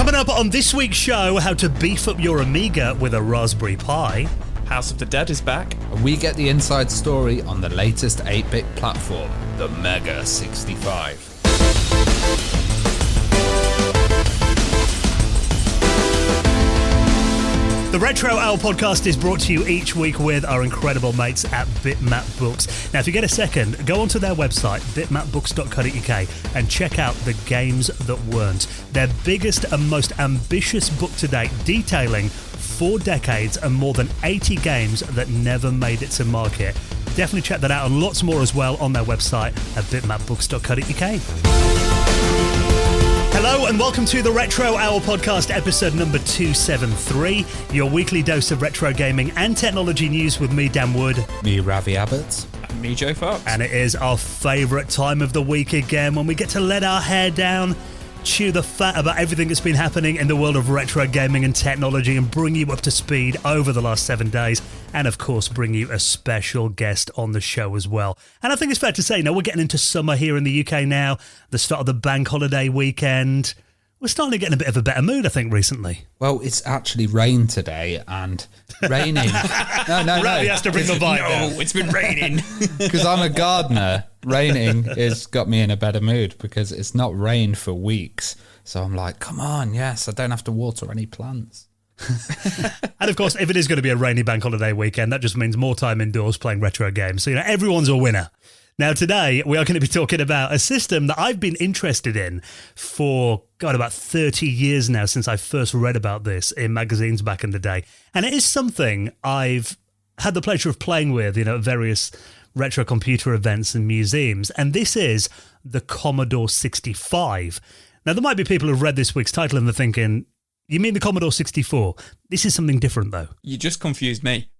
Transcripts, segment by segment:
Coming up on this week's show, how to beef up your Amiga with a Raspberry Pi. House of the Dead is back. And we get the inside story on the latest 8-bit platform, the Mega 65. The Retro Owl podcast is brought to you each week with our incredible mates at Bitmap Books. Now, if you get a second, go onto their website, bitmapbooks.co.uk, and check out The Games That Weren't, their biggest and most ambitious book to date, detailing 4 decades and more than 80 games that never made it to market. Definitely check that out and lots more as well on their website at bitmapbooks.co.uk. Hello and welcome to the Retro Owl podcast, episode number 273, your weekly dose of retro gaming and technology news with me, Dan Wood. Me, Ravi Abbott. And me, Joe Fox. And it is our favourite time of the week again, when we get to let our hair down, chew the fat about everything that's been happening in the world of retro gaming and technology, and bring you up to speed over the last 7 days, and of course bring you a special guest on the show as well. And I think it's fair to say, we're getting into summer here in the UK now, the start of the bank holiday weekend. We're starting to get in a bit of a better mood, I think, recently. Well, it's actually rained today, and raining. No. He has to bring the vibe down. No, it's been raining. Because I'm a gardener, raining has got me in a better mood because it's not rained for weeks. So I'm like, come on, yes, I don't have to water any plants. And of course, if it is going to be a rainy bank holiday weekend, that just means more time indoors playing retro games. So, everyone's a winner. Now, today, we are going to be talking about a system that I've been interested in for, about 30 years now, since I first read about this in magazines back in the day. And it is something I've had the pleasure of playing with, at various retro computer events and museums. And this is the Commodore 65. Now, there might be people who've read this week's title and they're thinking, you mean the Commodore 64? This is something different, though. You just confused me.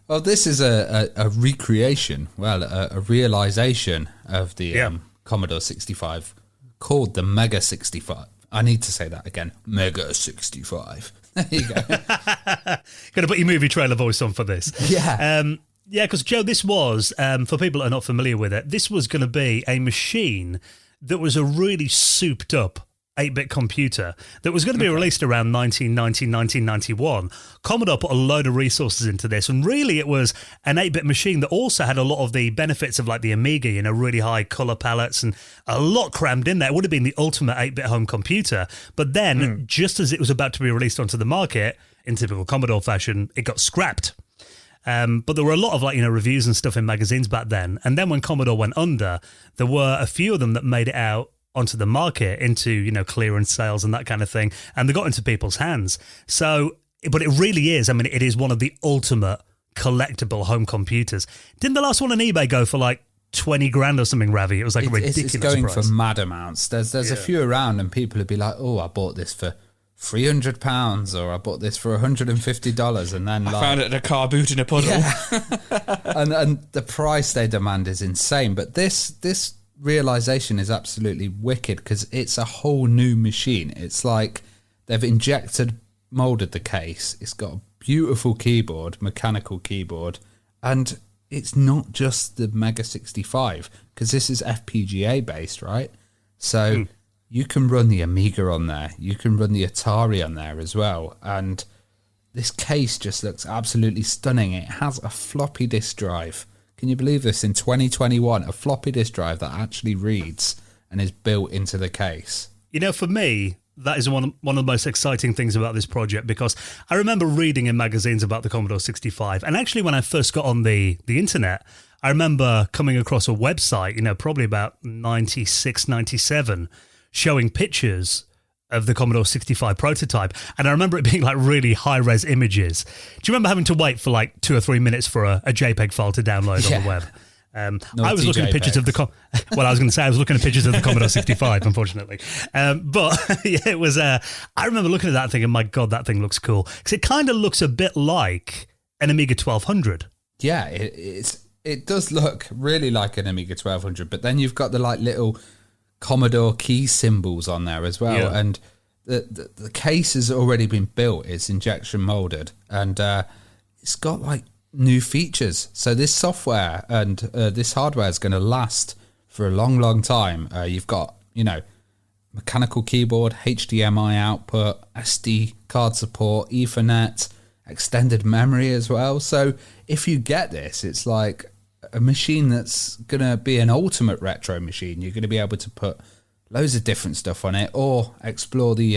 Well, this is a recreation, a realisation of the Commodore 65 called the Mega 65. I need to say that again. Mega 65. There you go. Going to put your movie trailer voice on for this. Yeah. Because, Joe, this was, for people that are not familiar with it, this was going to be a machine that was a really souped up 8-bit computer that was going to be released around 1990, 1991. Commodore put a load of resources into this, and really it was an 8-bit machine that also had a lot of the benefits of like the Amiga, really high colour palettes and a lot crammed in there. It would have been the ultimate 8-bit home computer. But then, just as it was about to be released onto the market, in typical Commodore fashion, it got scrapped. But there were a lot of reviews and stuff in magazines back then. And then when Commodore went under, there were a few of them that made it out onto the market into, clearance sales and that kind of thing. And they got into people's hands. So, but it really is, it is one of the ultimate collectible home computers. Didn't the last one on eBay go for like 20 grand or something, Ravi? It was like a ridiculous It's going price. for mad amounts. There's a few around and people would be like, oh, I bought this for £300 or I bought this for $150 and then I found it in a car boot in a puddle. Yeah. and the price they demand is insane. But this realization is absolutely wicked because it's a whole new machine. It's like they've molded the case. It's got a beautiful keyboard, mechanical keyboard, and it's not just the Mega 65 because this is FPGA based, right? So you can run the Amiga on there. You can run the Atari on there as well. And this case just looks absolutely stunning. It has a floppy disk drive. Can you believe this? In 2021, a floppy disk drive that actually reads and is built into the case. For me, that is one of the most exciting things about this project, because I remember reading in magazines about the Commodore 65. And actually, when I first got on the internet, I remember coming across a website, probably about 96, 97, showing pictures of the Commodore 65 prototype. And I remember it being like really high-res images. Do you remember having to wait for like 2 or 3 minutes for a JPEG file to download on the web? I was looking at pictures of the... I was going to say I was looking at pictures of the Commodore 65, unfortunately. But it was... I remember looking at that thing and my God, that thing looks cool. Because it kind of looks a bit like an Amiga 1200. Yeah, it does look really like an Amiga 1200, but then you've got the like little Commodore key symbols on there as well. Yeah. And the case has already been built. It's injection molded and it's got like new features. So this software and this hardware is going to last for a long, long time. You've got, mechanical keyboard, HDMI output, SD card support, Ethernet, extended memory as well. So if you get this, it's like a machine that's going to be an ultimate retro machine. You're going to be able to put loads of different stuff on it or explore the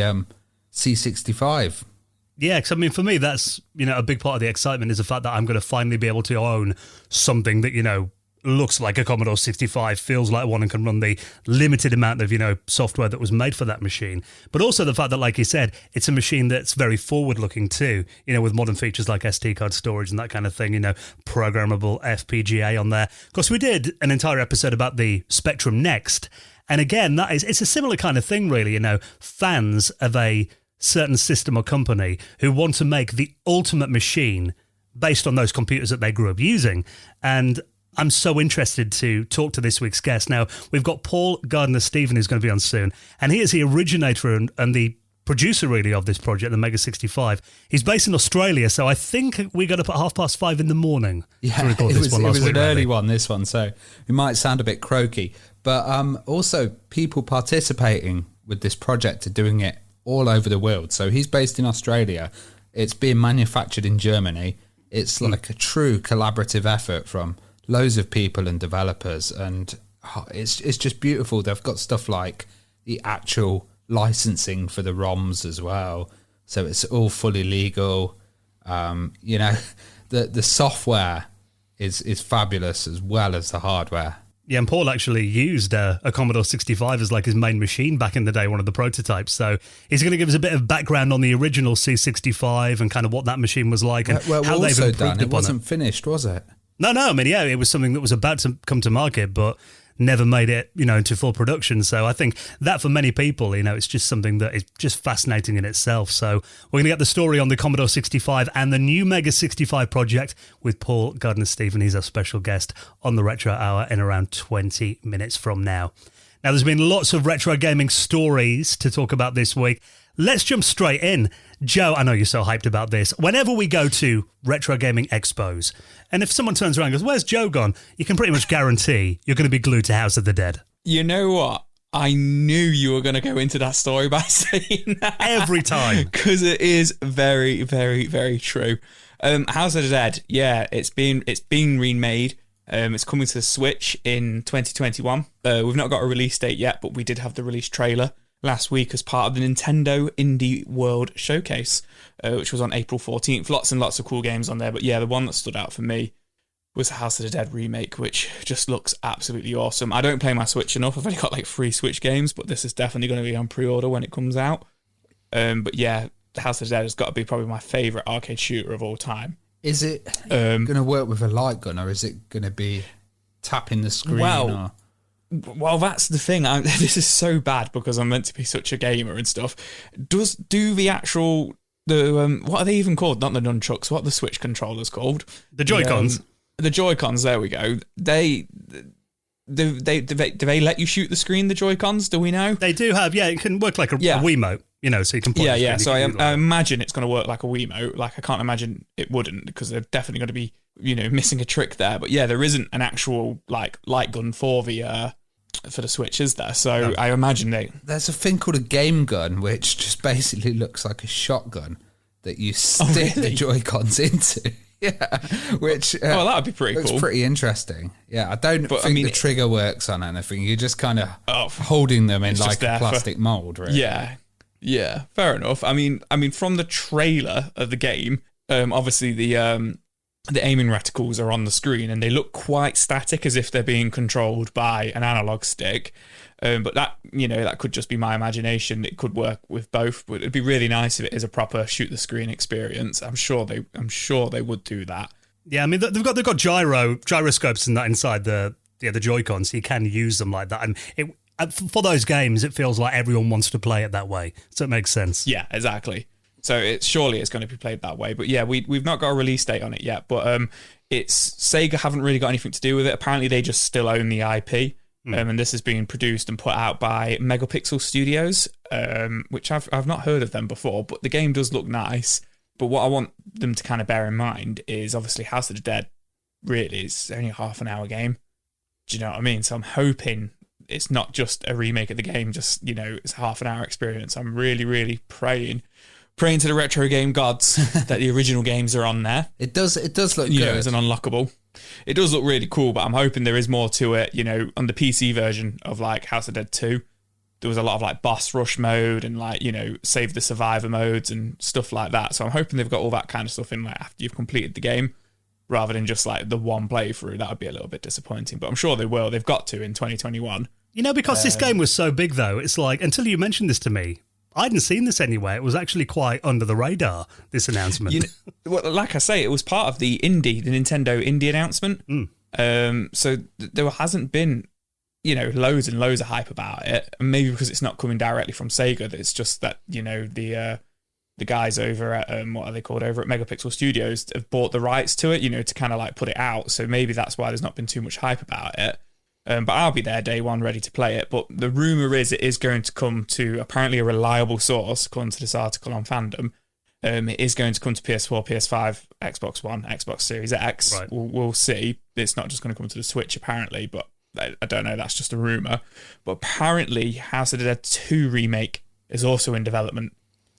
C65. Yeah, because I mean, for me, that's, a big part of the excitement is the fact that I'm going to finally be able to own something that, looks like a Commodore 65, feels like one, and can run the limited amount of, software that was made for that machine. But also the fact that, like you said, it's a machine that's very forward-looking too, with modern features like SD card storage and that kind of thing, programmable FPGA on there. Of course, we did an entire episode about the Spectrum Next. And again, it's a similar kind of thing, really, fans of a certain system or company who want to make the ultimate machine based on those computers that they grew up using. And I'm so interested to talk to this week's guest. Now, we've got Paul Gardner-Stephen who's going to be on soon, and he is the originator and the producer, really, of this project, the Mega 65. He's based in Australia, so I think we got up at 5:30 in the morning to record this one last week. It was an early one, this one, so it might sound a bit croaky. But also, people participating with this project are doing it all over the world. So he's based in Australia. It's being manufactured in Germany. It's like a true collaborative effort from loads of people and developers, and it's just beautiful. They've got stuff like the actual licensing for the ROMs as well, so it's all fully legal. The software is fabulous as well as the hardware. Yeah, and Paul actually used a Commodore 65 as like his main machine back in the day, one of the prototypes. So he's going to give us a bit of background on the original C65 and kind of what that machine was like and how they've improved upon it. It wasn't finished, was it? No, I mean, yeah, it was something that was about to come to market, but never made it, into full production. So I think that for many people, it's just something that is just fascinating in itself. So we're going to get the story on the Commodore 65 and the new Mega 65 project with Paul Gardner-Stephen. He's our special guest on the Retro Hour in around 20 minutes from now. Now, there's been lots of retro gaming stories to talk about this week. Let's jump straight in. Joe, I know you're so hyped about this. Whenever we go to retro gaming expos, and if someone turns around and goes, "Where's Joe gone?" you can pretty much guarantee you're going to be glued to House of the Dead. You know what? I knew you were going to go into that story by saying that. Every time. Because it is very, very, very true. House of the Dead, yeah, it's been remade. It's coming to the Switch in 2021. We've not got a release date yet, but we did have the release trailer last week as part of the Nintendo Indie World Showcase, which was on April 14th. Lots and lots of cool games on there, but yeah, the one that stood out for me was the House of the Dead remake, which just looks absolutely awesome. I don't play my Switch enough. I've only got like 3 Switch games, but this is definitely going to be on pre-order when it comes out. But yeah, the House of the Dead has got to be probably my favourite arcade shooter of all time. Is it going to work with a light gun, or is it going to be tapping the screen? Well, that's the thing. This is so bad because I'm meant to be such a gamer and stuff. Do the actual what are they even called? Not the nunchucks. What are the Switch controllers called? The Joy-Cons. The Joy-Cons. There we go. Do they let you shoot the screen? The Joy-Cons? Do we know? They do have. Yeah, it can work like a Wiimote. So you can. Yeah. So I imagine it's going to work like a Wiimote. Like I can't imagine it wouldn't, because they're definitely going to be missing a trick there. But yeah, there isn't an actual like light gun for the Switch, is there? So no. I imagine there's a thing called a game gun, which just basically looks like a shotgun that you stick the Joy-Cons into. Yeah, which that would be pretty looks cool. Pretty interesting. Yeah, I think the trigger works on anything. You're just kind of holding them in like a plastic mold, right? Yeah, fair enough. I mean, from the trailer of the game, obviously the aiming reticles are on the screen and they look quite static, as if they're being controlled by an analog stick. But that could just be my imagination. It could work with both, but it'd be really nice if it is a proper shoot the screen experience. I'm sure they would do that. Yeah, I mean they've got gyroscopes and that inside the Joy-Con, so you can use them like that. And for those games, it feels like everyone wants to play it that way, so it makes sense. Yeah, exactly. So it's going to be played that way. But yeah, we've not got a release date on it yet. But it's Sega haven't really got anything to do with it. Apparently, they just still own the IP. And this is being produced and put out by Megapixel Studios, which I've not heard of them before, but the game does look nice. But what I want them to kind of bear in mind is obviously House of the Dead really is only a half an hour game. Do you know what I mean? So I'm hoping it's not just a remake of the game, just, it's a half an hour experience. I'm really, really praying to the retro game gods that the original games are on there. It does look good. As an unlockable. It does look really cool, but I'm hoping there is more to it. On the PC version of like House of Dead 2, there was a lot of like boss rush mode and like, save the survivor modes and stuff like that. So I'm hoping they've got all that kind of stuff in like after you've completed the game, rather than just like the one playthrough. That would be a little bit disappointing, but I'm sure they will. They've got to in 2021. Because this game was so big though, it's like, until you mentioned this to me, I hadn't seen this anywhere. It was actually quite under the radar, this announcement. Well, like I say, it was part of the Nintendo Indie announcement. So there hasn't been, loads and loads of hype about it. And maybe because it's not coming directly from Sega, that it's just that, the guys over at, what are they called, over at Megapixel Studios have bought the rights to it, to kind of like put it out. So maybe that's why there's not been too much hype about it. But I'll be there day one ready to play it. But the rumour is it is going to come to apparently a reliable source, according to this article on Fandom. It is going to come to PS4, PS5, Xbox One, Xbox Series X. Right. We'll see. It's not just going to come to the Switch, apparently, but I don't know. That's just a rumour. But apparently House of the Dead 2 remake is also in development,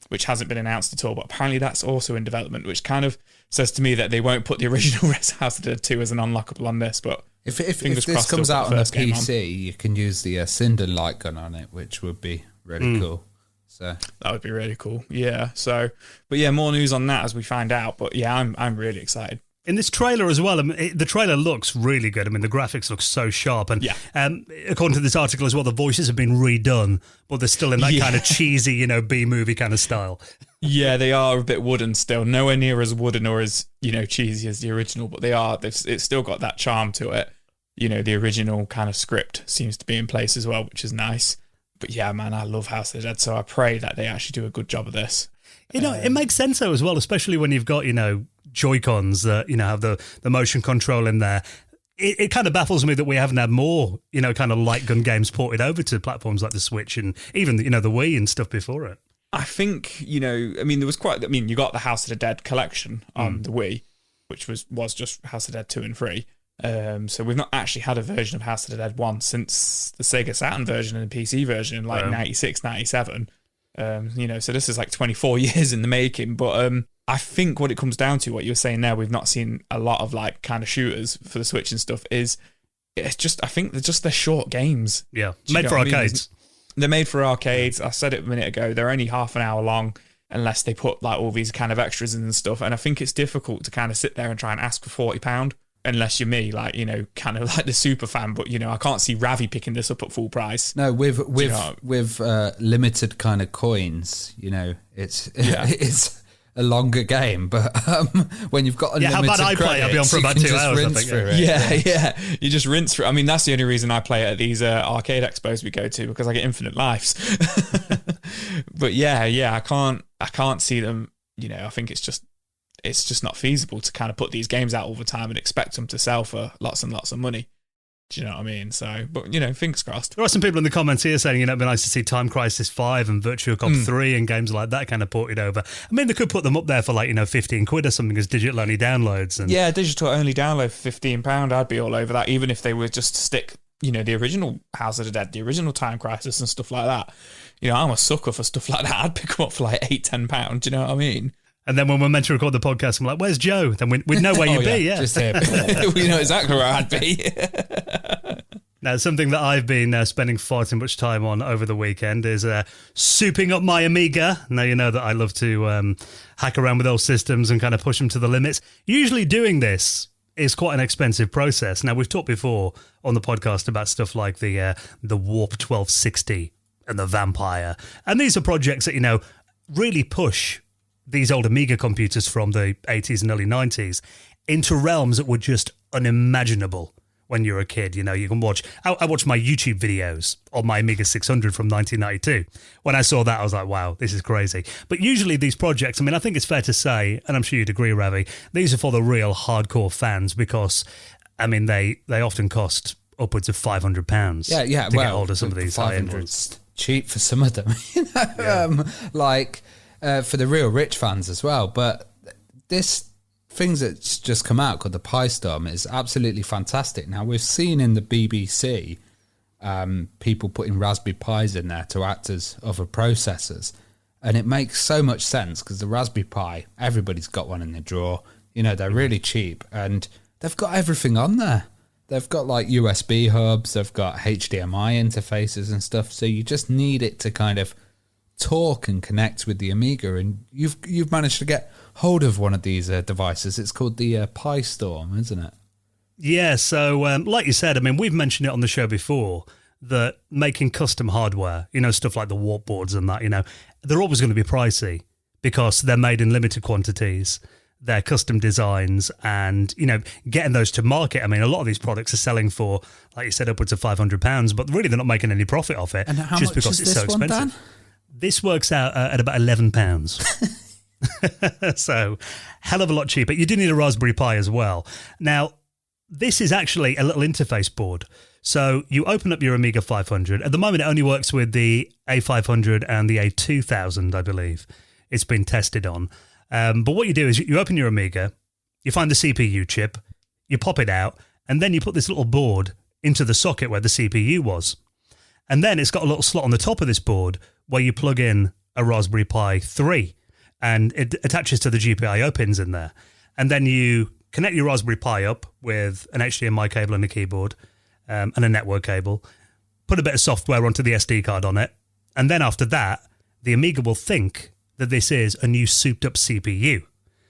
which hasn't been announced at all. But apparently that's also in development, which kind of says to me that they won't put the original House of the Dead 2 as an unlockable on this, but If this comes out on a PC, you can use the Cinder light gun on it, which would be really cool. So that would be really cool. Yeah. So, but yeah, more news on that as we find out. But yeah, I'm really excited. In this trailer as well, the trailer looks really good. I mean, the graphics look so sharp. And according to this article as well, the voices have been redone, but they're still in that kind of cheesy, B-movie kind of style. Yeah, they are a bit wooden still. Nowhere near as wooden or as, cheesy as the original, but it's still got that charm to it. The original kind of script seems to be in place as well, which is nice. But yeah, man, I love House of the Dead, so I pray that they actually do a good job of this. It makes sense though as well, especially when you've got, Joy-Cons that, have the motion control in there. It kind of baffles me that we haven't had more, kind of light gun games ported over to platforms like the Switch and even, the Wii and stuff before it. I think, there was you got the House of the Dead collection on the Wii, which was just House of the Dead 2 and 3. So we've not actually had a version of House of the Dead 1 since the Sega Saturn version and the PC version in like 96, 97. So this is like 24 years in the making. But I think what it comes down to, what you were saying there, we've not seen a lot of like kind of shooters for the Switch and stuff, I think they're short games. Yeah, made for arcades. They're made for arcades. I said it a minute ago. They're only half an hour long unless they put like all these kind of extras in and stuff. And I think it's difficult to kind of sit there and try and ask for £40. Unless you're me, like, kind of like the super fan, but, I can't see Ravi picking this up at full price. No, with limited kind of coins, it's a longer game, but when you've got a limited how about I play? I'll be on for about 2 hours, I think. Yeah. You just rinse through. I mean, that's the only reason I play at these arcade expos we go to, because I get infinite lives. But yeah, I can't see them, I think it's just not feasible to kind of put these games out all the time and expect them to sell for lots and lots of money. Do you know what I mean? So, but, fingers crossed. There are some people in the comments here saying, it'd be nice to see Time Crisis 5 and Virtua Cop 3 and games like that kind of ported over. I mean, they could put them up there for like, 15 quid or something as digital only downloads. And yeah, digital only download for £15. I'd be all over that, even if they were just to stick, the original House of the Dead, the original Time Crisis and stuff like that. I'm a sucker for stuff like that. I'd pick them up for like £8-10. Do you know what I mean? And then when we're meant to record the podcast, I'm like, where's Joe? Then we'd know where you'd be, yeah. Just here. We know exactly where I'd be. Now, something that I've been spending far too much time on over the weekend is souping up my Amiga. Now, you know that I love to hack around with old systems and kind of push them to the limits. Usually doing this is quite an expensive process. Now, we've talked before on the podcast about stuff like the Warp 1260 and the Vampire. And these are projects that, really push these old Amiga computers from the 80s and early 90s into realms that were just unimaginable when you were a kid. You can watch... I watched my YouTube videos on my Amiga 600 from 1992. When I saw that, I was like, wow, this is crazy. But usually these projects, I think it's fair to say, and I'm sure you'd agree, Ravi, these are for the real hardcore fans because, they often cost upwards of £500 to get hold of some of these high-end ones. Cheap for some of them, for the real rich fans as well. But this things that's just come out called the Pi Storm is absolutely fantastic. Now, we've seen in the BBC people putting Raspberry Pis in there to act as other processors. And it makes so much sense because the Raspberry Pi, everybody's got one in their drawer. You know, they're really cheap and they've got everything on there. They've got like USB hubs, they've got HDMI interfaces and stuff. So you just need it to kind of talk and connect with the Amiga. And you've managed to get hold of one of these devices. It's called the Pi Storm, isn't it? Yeah, so like you said, I mean, we've mentioned it on the show before that making custom hardware, you know, stuff like the warp boards and that, you know, they're always going to be pricey because they're made in limited quantities. They're custom designs and, you know, getting those to market. I mean, a lot of these products are selling for, like you said, upwards of £500, but really they're not making any profit off it. And how just much because is it's this so expensive. one, Dan? This works out at about £11. So, hell of a lot cheaper. You do need a Raspberry Pi as well. Now, this is actually a little interface board. So you open up your Amiga 500. At the moment, it only works with the A500 and the A2000, I believe. It's been tested on. But what you do is you open your Amiga, you find the CPU chip, you pop it out, and then you put this little board into the socket where the CPU was. And then it's got a little slot on the top of this board where you plug in a Raspberry Pi 3, and it attaches to the GPIO pins in there. And then you connect your Raspberry Pi up with an HDMI cable and a keyboard and a network cable, put a bit of software onto the SD card on it, and then after that, the Amiga will think that this is a new souped-up CPU.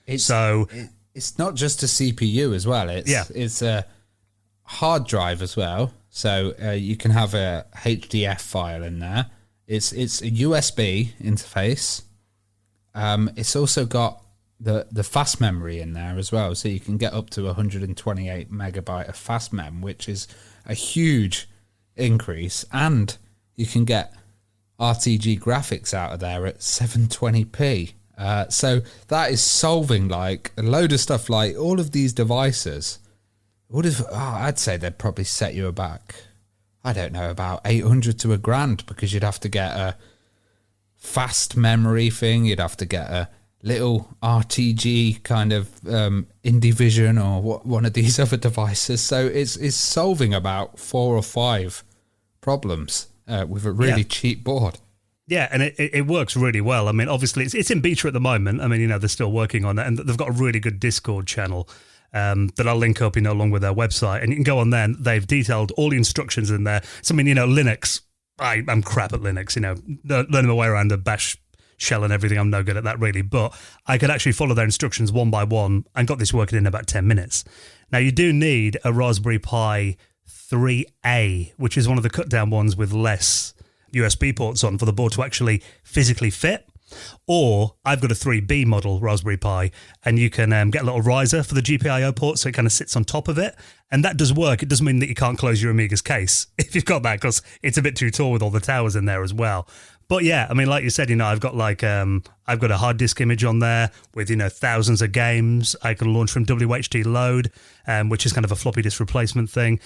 It's not just a CPU as well. It's a hard drive as well, so you can have a HDF file in there. It's a USB interface. It's also got the fast memory in there as well, so you can get up to 128 megabyte of fast mem, which is a huge increase, and you can get RTG graphics out of there at 720p. So that is solving like a load of stuff. Like all of these devices would have, I'd say they'd probably set you back, I don't know, about 800 to $1,000, because you'd have to get a fast memory thing, you'd have to get a little RTG kind of IndyVision or one of these other devices. So it's solving about 4 or 5 problems with a really cheap board. Yeah, and it works really well. I mean, obviously, it's in beta at the moment. I mean, you know, they're still working on it, and they've got a really good Discord channel that I'll link up, you know, along with their website. And you can go on there, and they've detailed all the instructions in there. So, I mean, you know, Linux, I'm crap at Linux, you know, learning my way around the bash shell and everything. I'm no good at that, really. But I could actually follow their instructions one by one and got this working in about 10 minutes. Now, you do need a Raspberry Pi 3A, which is one of the cut-down ones with less USB ports on for the board to actually physically fit. Or I've got a 3B model Raspberry Pi, and you can get a little riser for the GPIO port, so it kind of sits on top of it, and that does work. It does mean that you can't close your Amiga's case if you've got that, because it's a bit too tall with all the towers in there as well. But yeah, I mean, like you said, you know, I've got like I've got a hard disk image on there with, you know, thousands of games. I can launch from WHD Load, which is kind of a floppy disk replacement thing.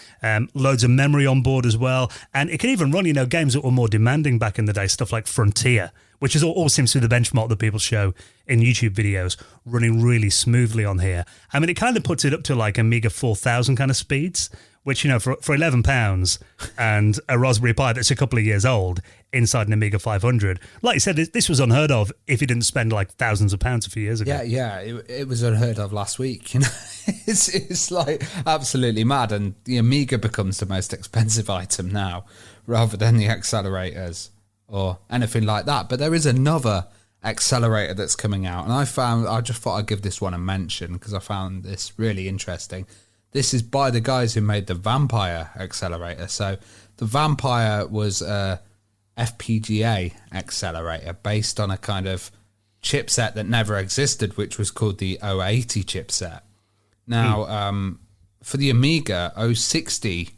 Loads of memory on board as well, and it can even run, you know, games that were more demanding back in the day, stuff like Frontier, which is all seems to be the benchmark that people show in YouTube videos, running really smoothly on here. I mean, it kind of puts it up to like Amiga 4000 kind of speeds, which, you know, for £11 and a Raspberry Pi that's a couple of years old inside an Amiga 500. Like you said, this was unheard of if you didn't spend like thousands of pounds a few years ago. Yeah, it was unheard of last week. You know, it's like absolutely mad, and the Amiga becomes the most expensive item now, rather than the accelerators or anything like that. But there is another accelerator that's coming out, and I just thought I'd give this one a mention because I found this really interesting. This is by the guys who made the Vampire accelerator. So the Vampire was a FPGA accelerator based on a kind of chipset that never existed, which was called the 080 chipset. Now, for the Amiga, 060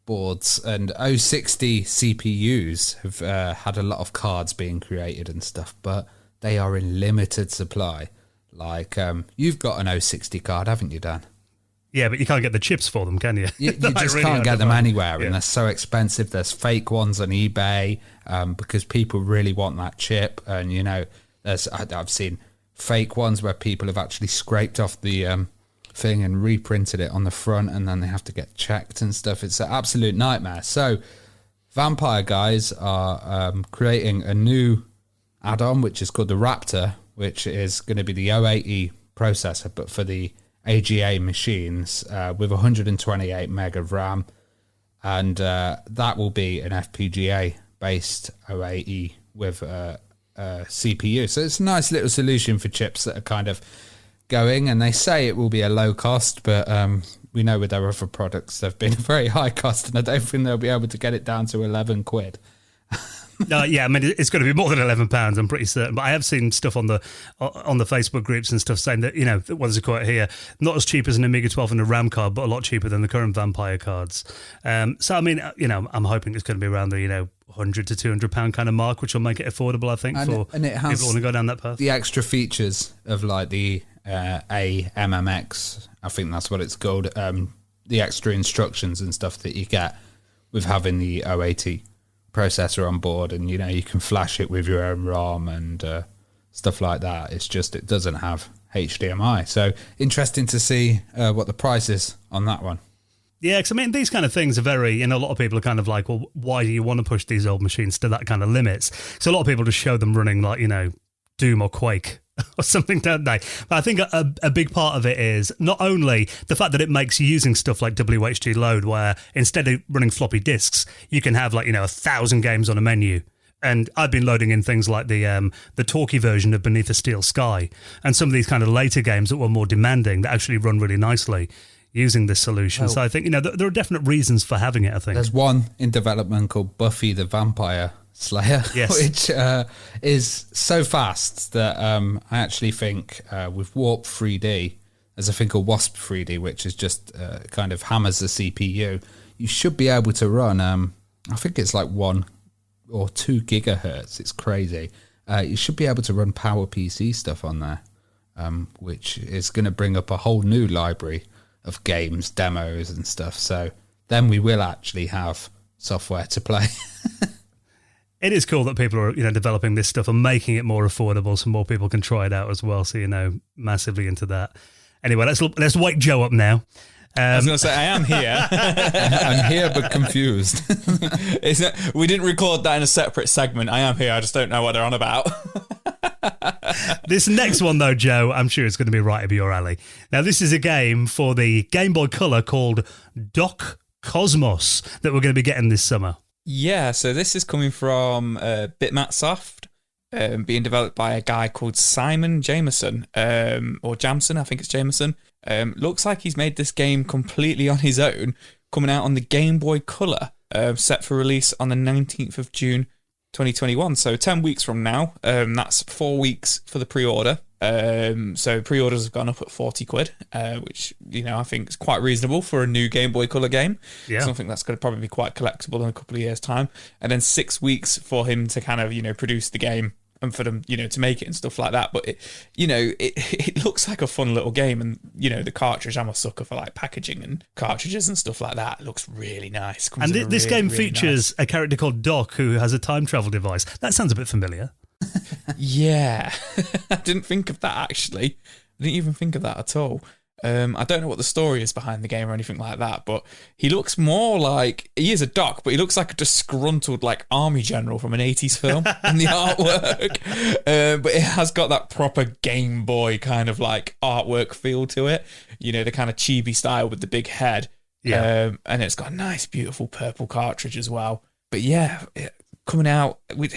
boards and 060 CPUs have had a lot of cards being created and stuff, but they are in limited supply. Like, you've got an 060 card, haven't you, Dan? Yeah, but you can't get the chips for them, can you? You just really can't get them anywhere, and they're so expensive. There's fake ones on eBay because people really want that chip. And, you know, I've seen fake ones where people have actually scraped off the thing and reprinted it on the front, and then they have to get checked and stuff. It's an absolute nightmare. So Vampire guys are creating a new add-on, which is called the Raptor, which is going to be the 080 processor, but for the AGA machines with 128 meg of RAM. And that will be an FPGA-based 080 with a CPU. So it's a nice little solution for chips that are kind of going, and they say it will be a low cost, but we know with their other products they've been very high cost, and I don't think they'll be able to get it down to 11 quid. No, yeah, I mean it's going to be more than £11. I'm pretty certain, but I have seen stuff on the Facebook groups and stuff saying that what does it quote here? Not as cheap as an Amiga 1200 RAM card, but a lot cheaper than the current Vampire cards. So I mean, I'm hoping it's going to be around the £100 to £200 kind of mark, which will make it affordable. I think for and it has people who want to go down that path. The extra features of like the AMMX, I think that's what it's called. The extra instructions and stuff that you get with having the 080 processor on board, and you can flash it with your own ROM and stuff like that. It's just it doesn't have HDMI, so interesting to see what the price is on that one. Yeah, because I mean these kind of things are very, a lot of people are kind of like, well, why do you want to push these old machines to that kind of limits? So a lot of people just show them running like Doom or Quake or something, don't they? But I think a big part of it is not only the fact that it makes using stuff like WHD load, where instead of running floppy disks, you can have 1,000 games on a menu. And I've been loading in things like the talkie version of Beneath a Steel Sky, and some of these kind of later games that were more demanding that actually run really nicely using this solution. So I think there are definite reasons for having it. I think there's one in development called Buffy the Vampire Slayer, yes. which is so fast that I actually think with Warp 3D, there's a thing called Wasp 3D, which is just kind of hammers the CPU. You should be able to run, I think it's like 1 or 2 gigahertz. It's crazy. You should be able to run PowerPC stuff on there, which is going to bring up a whole new library of games, demos and stuff. So then we will actually have software to play. It is cool that people are, developing this stuff and making it more affordable so more people can try it out as well. So, massively into that. Anyway, let's wake Joe up now. I was going to say, I am here. I'm here but confused. We didn't record that in a separate segment. I am here. I just don't know what they're on about. This next one, though, Joe, I'm sure it's going to be right up your alley. Now, this is a game for the Game Boy Color called Doc Cosmos that we're going to be getting this summer. Yeah, so this is coming from Bitmatsoft, being developed by a guy called Simon Jameson, or Jamson, I think it's Jameson. Looks like he's made this game completely on his own, coming out on the Game Boy Color, set for release on the 19th of June 2021, so 10 weeks from now. That's 4 weeks for the pre-order. So pre-orders have gone up at 40 quid, which, I think is quite reasonable for a new Game Boy Color game. Yeah. Something that's going to probably be quite collectible in a couple of years' time. And then 6 weeks for him to kind of, produce the game and for them, to make it and stuff like that. But, it looks like a fun little game. And, the cartridge, I'm a sucker for like packaging and cartridges and stuff like that. It looks really nice. And this game features a character called Doc who has a time travel device. That sounds a bit familiar. Yeah. I didn't think of that, actually. I didn't even think of that at all. I don't know what the story is behind the game or anything like that, but he looks more like, he is a doc, but he looks like a disgruntled like army general from an 80s film in the artwork. But it has got that proper Game Boy kind of like artwork feel to it, the kind of chibi style with the big head. Yeah. And it's got a nice, beautiful purple cartridge as well. But yeah, coming out with,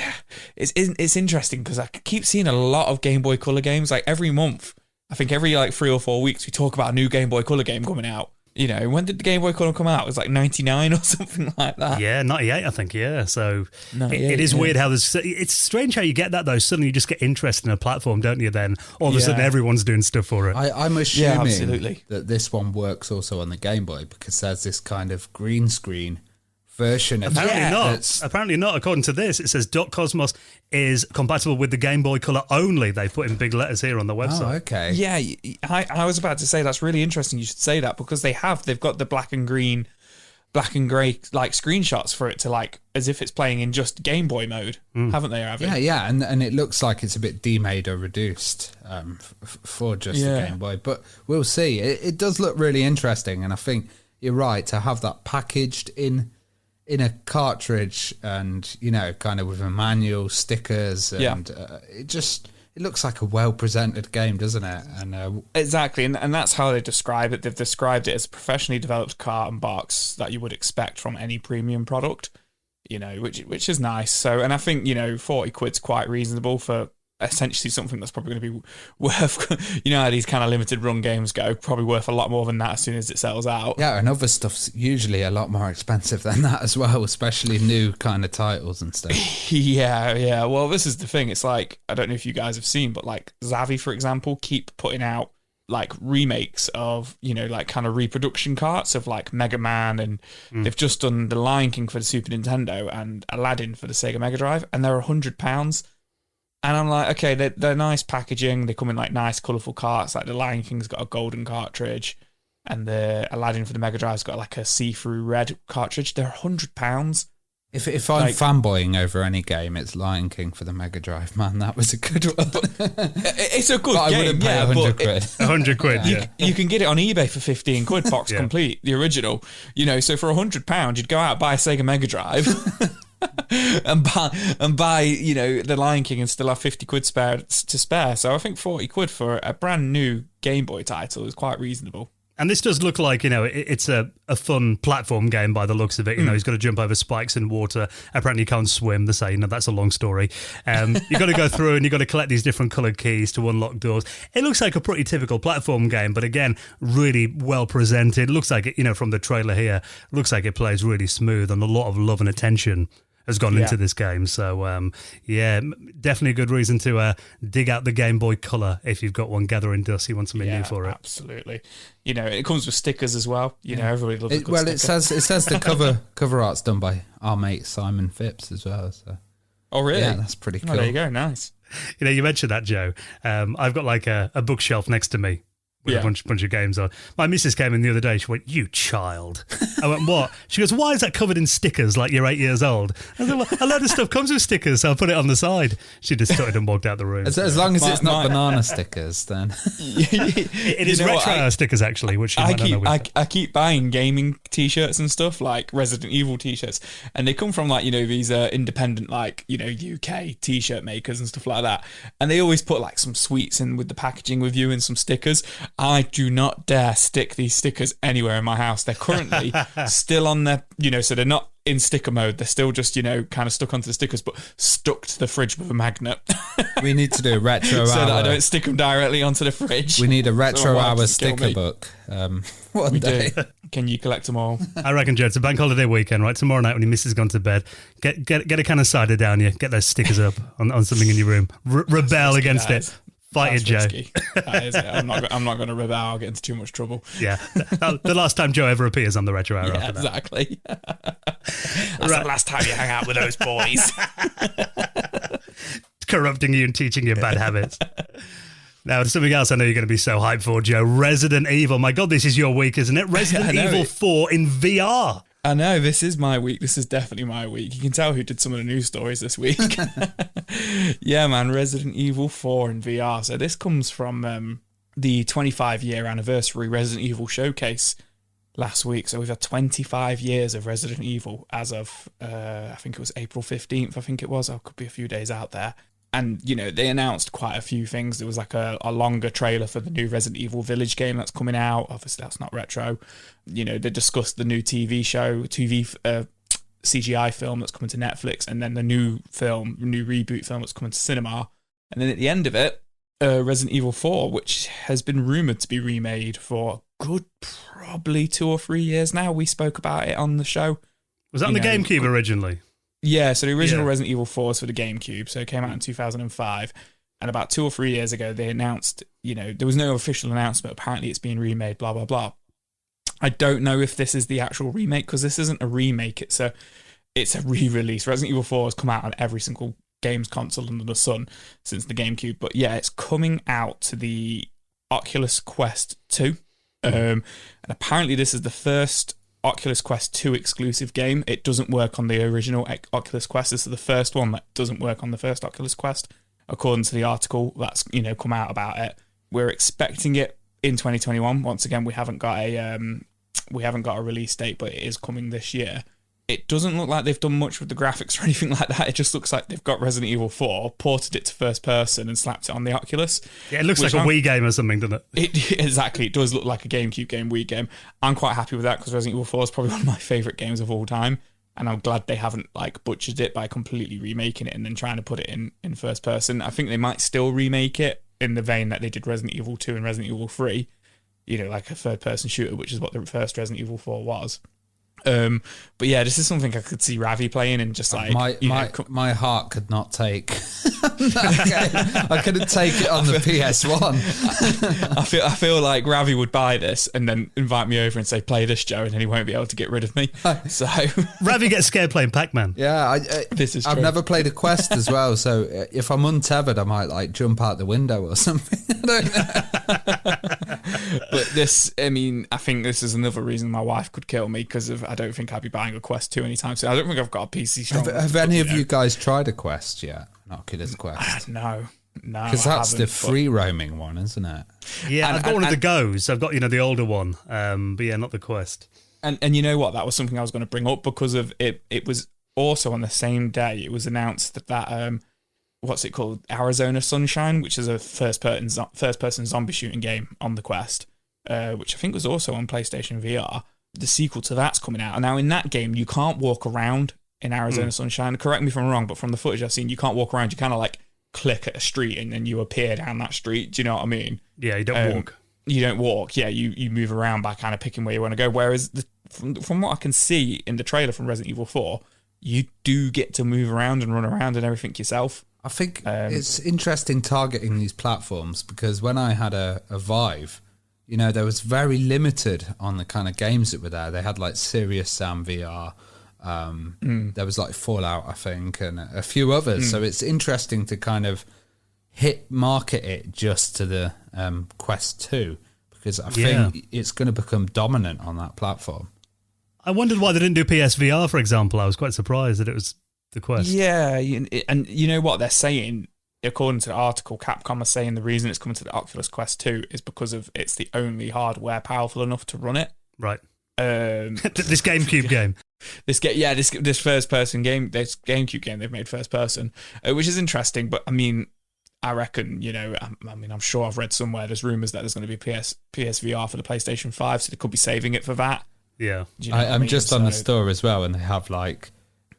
it's interesting because I keep seeing a lot of Game Boy Color games like every month. I think every like 3 or 4 weeks we talk about a new Game Boy Color game coming out. When did the Game Boy Color come out? It was like 99 or something like that. Yeah, 98 I think, yeah. So 98, it is weird how it's strange how you get that though. Suddenly you just get interested in a platform, don't you then? All of a sudden everyone's doing stuff for it. I'm assuming absolutely. that this one works also on the Game Boy because there's this kind of green screen version of Apparently not. According to this, it says Doc Cosmos is compatible with the Game Boy Color only. They've put in big letters here on the website. Oh, okay. Yeah, I was about to say that's really interesting you should say that because they've got the black and grey like screenshots for it to like as if it's playing in just Game Boy mode, haven't they? Yeah, and it looks like it's a bit demade or reduced for just the Game Boy, but we'll see. It does look really interesting, and I think you're right to have that packaged in in a cartridge and, you know, kind of with a manual, stickers, and it looks like a well-presented game, doesn't it? And exactly, and that's how they describe it. They've described it as a professionally developed cart and box that you would expect from any premium product, you know, which is nice. So, and I think, you know, 40 quid's quite reasonable for essentially something that's probably going to be worth, you know how these kind of limited run games go, probably worth a lot more than that as soon as it sells out. Yeah, and other stuff's usually a lot more expensive than that as well, especially new kind of titles and stuff. Yeah. Well, this is the thing. It's like, I don't know if you guys have seen, but like Zavi, for example, keep putting out like remakes of, you know, like kind of reproduction carts of like Mega Man, and they've just done The Lion King for the Super Nintendo and Aladdin for the Sega Mega Drive, and they're £100. And I'm like, okay, they're nice packaging. They come in like nice, colourful carts. Like the Lion King's got a golden cartridge, and the Aladdin for the Mega Drive's got like a see-through red cartridge. They're £100. If I'm fanboying over any game, it's Lion King for the Mega Drive. Man, that was a good one. It's a good but game. I wouldn't pay 100 quid. 100 quid, yeah. You can get it on eBay for 15 quid, box complete, the original. You know, so for £100, you'd go out, buy a Sega Mega Drive. and buy, you know, the Lion King and still have 50 quid to spare. So I think 40 quid for a brand new Game Boy title is quite reasonable. And this does look like, you know, it's a fun platform game by the looks of it. You know, he's got to jump over spikes in water. Apparently he can't swim, they say. You know, that's a long story. You've got to go through and you've got to collect these different coloured keys to unlock doors. It looks like a pretty typical platform game, but again, really well presented. Looks like it, you know, from the trailer here, looks like it plays really smooth, and a lot of love and attention has gone into this game. So, definitely a good reason to dig out the Game Boy Color if you've got one gathering dust. You want something new for it. Absolutely. You know, it comes with stickers as well. You know, everybody loves a good sticker. It says the cover art's done by our mate Simon Phipps as well. So. Oh, really? Yeah, that's pretty cool. Oh, there you go. Nice. You know, you mentioned that, Joe. I've got like a bookshelf next to me with a bunch of games on. My missus came in the other day. She went, "You child." I went, "What?" She goes, "Why is that covered in stickers like you're 8 years old?" I said, "Well, a load of stuff comes with stickers, so I put it on the side." She just started and walked out the room. As long as it's not banana stickers, then. It is retro stickers, actually, which you might not know. I keep buying gaming T-shirts and stuff, like Resident Evil T-shirts, and they come from like, you know, these independent, like, you know, UK T-shirt makers and stuff like that, and they always put like some sweets in with the packaging with you and some stickers. I do not dare stick these stickers anywhere in my house. They're currently still on their, you know, so they're not in sticker mode. They're still just, you know, kind of stuck onto the stickers, but stuck to the fridge with a magnet. We need to do a retro hour. So that I don't stick them directly onto the fridge. We need a retro hour sticker book. One day. Can you collect them all? I reckon, Joe, it's a bank holiday weekend, right? Tomorrow night when your missus has gone to bed, get a can of cider down you, get those stickers up on something in your room. Rebel against it. Fight it, Joe. That is it. I'm not going to rebel. I'll get into too much trouble. Yeah. The last time Joe ever appears on the Retro Hour. Yeah, exactly. That's the last time you hang out with those boys. Corrupting you and teaching you bad habits. Now, something else I know you're going to be so hyped for, Joe. Resident Evil. My God, this is your week, isn't it? Resident Evil 4 in VR. I know, this is my week. This is definitely my week. You can tell who did some of the news stories this week. Yeah, man, Resident Evil 4 in VR. So this comes from the 25-year anniversary Resident Evil showcase last week. So we've had 25 years of Resident Evil as of, I think it was April 15th, I think it was. I could be a few days out there. And, you know, they announced quite a few things. There was like a longer trailer for the new Resident Evil Village game that's coming out. Obviously, that's not retro. You know, they discussed the new TV CGI film that's coming to Netflix, and then the new reboot film that's coming to cinema. And then at the end of it, Resident Evil 4, which has been rumoured to be remade for good probably 2 or 3 years now. We spoke about it on the show. Was that on the GameCube originally? Yeah, so the original Resident Evil 4 is for the GameCube, so it came out in 2005. And about 2 or 3 years ago, they announced, you know, there was no official announcement. Apparently, it's being remade, blah, blah, blah. I don't know if this is the actual remake, because this isn't a remake. It's a re-release. Resident Evil 4 has come out on every single games console under the sun since the GameCube. But yeah, it's coming out to the Oculus Quest 2. And apparently, this is the first Oculus Quest 2 exclusive game. It doesn't work on the original Oculus Quest. This is the first one that doesn't work on the first Oculus Quest, according to the article that's, you know, come out about it. We're expecting it in 2021. Once again, we haven't got a release date, but it is coming this year. it doesn't look like they've done much with the graphics or anything like that. It just looks like they've got Resident Evil 4, ported it to first person and slapped it on the Oculus. Yeah, it looks like a Wii game or something, doesn't it? Exactly. It does look like a GameCube game, Wii game. I'm quite happy with that because Resident Evil 4 is probably one of my favourite games of all time. And I'm glad they haven't like butchered it by completely remaking it and then trying to put it in first person. I think they might still remake it in the vein that they did Resident Evil 2 and Resident Evil 3. You know, like a third person shooter, which is what the first Resident Evil 4 was. But yeah, this is something I could see Ravi playing and just like my heart could not take that game. I couldn't take it on the PS1. I feel like Ravi would buy this and then invite me over and say, play this, Joe, and then he won't be able to get rid of me. So Ravi gets scared playing Pac-Man. Yeah, this is true. I've never played a Quest as well, so if I'm untethered, I might like jump out the window or something. I don't know. But this, I mean, I think this is another reason my wife could kill me because I don't think I'd be buying a Quest 2 anytime soon. I don't think I've got a PC strong. Have any of you guys tried a Quest yet? An Oculus Quest? No. Because that's the free roaming one, isn't it? Yeah, I've got one of the Go's. I've got, the older one. But yeah, not the Quest. And you know what? That was something I was going to bring up because of it. It was also on the same day. It was announced that what's it called? Arizona Sunshine, which is a first person zombie shooting game on the Quest, which I think was also on PlayStation VR. The sequel to that's coming out. And now in that game, you can't walk around in Arizona Sunshine. Correct me if I'm wrong, but from the footage I've seen, you can't walk around. You kind of like click at a street and then you appear down that street. Do you know what I mean? Yeah, you don't walk. You don't walk. Yeah, you move around by kind of picking where you want to go. Whereas from what I can see in the trailer from Resident Evil 4, you do get to move around and run around and everything yourself. I think it's interesting targeting these platforms because when I had a Vive, there was very limited on the kind of games that were there. They had like Serious Sam VR. There was like Fallout, I think, and a few others. So it's interesting to kind of market it just to the Quest 2 because I think it's going to become dominant on that platform. I wondered why they didn't do PSVR, for example. I was quite surprised that it was the Quest. Yeah, and you know what they're saying? According to the article, Capcom are saying the reason it's coming to the Oculus Quest 2 is because of it's the only hardware powerful enough to run it. Right. This GameCube game. This first person game, this GameCube game they've made first person, which is interesting. But I mean, I reckon I'm sure I've read somewhere there's rumors that there's going to be PSVR for the PlayStation 5, so they could be saving it for that. Yeah, I'm just on the store as well, and they have like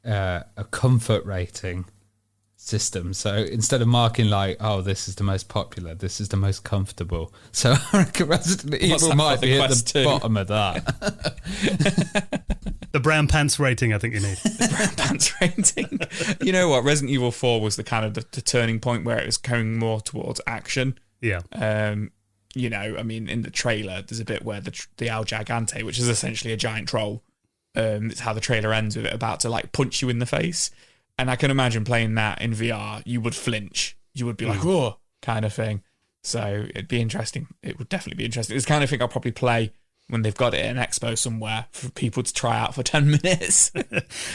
a comfort rating system. So instead of marking like, oh, this is the most popular, this is the most comfortable. So I reckon Resident Evil might be at the bottom of that. The brown pants rating, I think you need. The brown pants rating. You know what? Resident Evil 4 was the kind of the turning point where it was going more towards action. Yeah. I mean, in the trailer, there's a bit where the El Gigante, which is essentially a giant troll, it's how the trailer ends with it about to like punch you in the face. And I can imagine playing that in VR, you would flinch. You would be like, oh, kind of thing. So it'd be interesting. It would definitely be interesting. It's the kind of thing I'll probably play when they've got it at an expo somewhere for people to try out for 10 minutes. So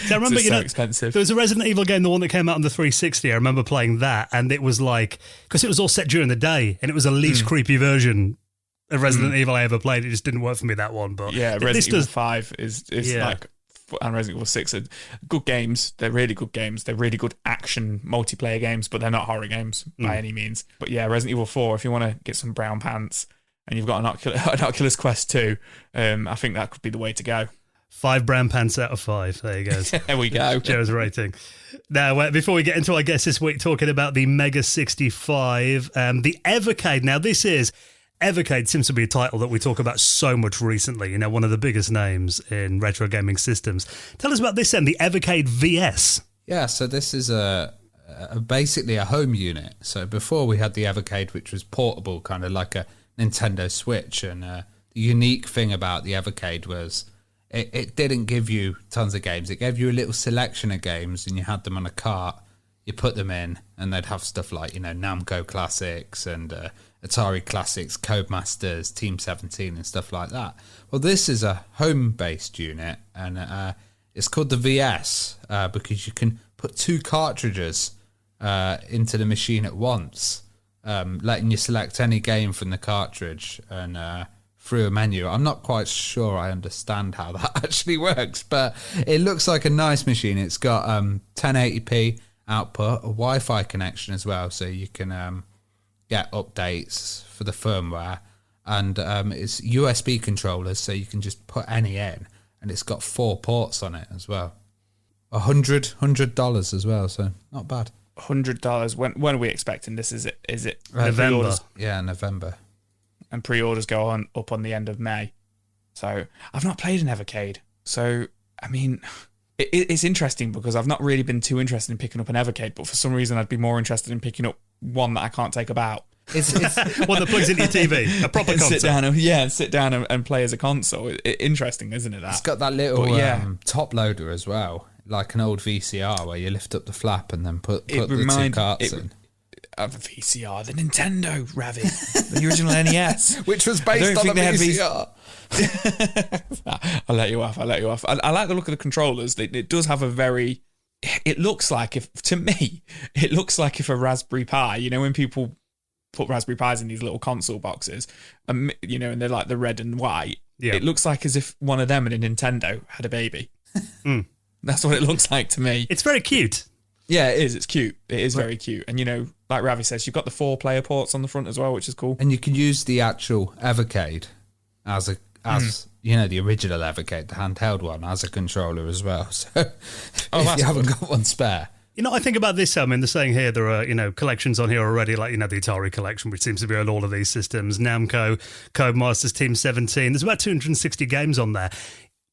I remember, so expensive. There was a Resident Evil game, the one that came out on the 360. I remember playing that, and it was like, because it was all set during the day, and it was the least creepy version of Resident Evil I ever played. It just didn't work for me, that one. But yeah, Resident Evil 5 is like, and Resident Evil 6 are good games. They're really good games. They're really good action multiplayer games, but they're not horror games by any means. But yeah, Resident Evil 4, if you want to get some brown pants and you've got an Oculus Quest 2, I think that could be the way to go. 5 brown pants out of 5. There you go. There we go. Joe's rating. Now, before we get into our guest this week, talking about the Mega 65, the Evercade. Now, Evercade seems to be a title that we talk about so much recently, one of the biggest names in retro gaming systems. Tell us about this then, the Evercade VS. Yeah, so this is basically a home unit. So before we had the Evercade, which was portable, kind of like a Nintendo Switch. And the unique thing about the Evercade was it didn't give you tons of games. It gave you a little selection of games, and you had them on a cart. You put them in, and they'd have stuff like, Namco Classics and Atari Classics, Codemasters, Team 17 and stuff like that. Well, this is a home-based unit, and it's called the VS because you can put 2 cartridges into the machine at once, letting you select any game from the cartridge and through a menu. I'm not quite sure I understand how that actually works, but it looks like a nice machine. It's got 1080p output, a Wi-Fi connection as well, so you can get updates for the firmware, and it's USB controllers, so you can just put any in, and it's got 4 ports on it as well. $100 as well, so not bad. $100. When are we expecting this? Is it November? pre-orders? Yeah, November. And pre-orders go up on the end of May. So I've not played an Evercade. So I mean, it's interesting because I've not really been too interested in picking up an Evercade, but for some reason I'd be more interested in picking up one that I can't take about. It's One that plugs into your TV, a proper console. Sit down and play as a console. Interesting, isn't it? That It's got that little top loader as well, like an old VCR where you lift up the flap and then put the 2 carts in. Of a VCR, the Nintendo, Ravi, the original NES, which was based on a VCR. I'll let you off. I like the look of the controllers. It does have a very. It looks like if a Raspberry Pi. You know when people put Raspberry Pis in these little console boxes, and they're like the red and white. Yeah. It looks like as if one of them and a Nintendo had a baby. That's what it looks like to me. It's very cute. Yeah, it is. It's cute. It is very cute. And, like Ravi says, you've got the 4 player ports on the front as well, which is cool. And you can use the actual Evercade as the original Evercade, the handheld one, as a controller as well. So if you haven't got one spare. I think about this, I mean, they're saying here there are, collections on here already, like, the Atari collection, which seems to be on all of these systems, Namco, Codemasters, Team 17. There's about 260 games on there.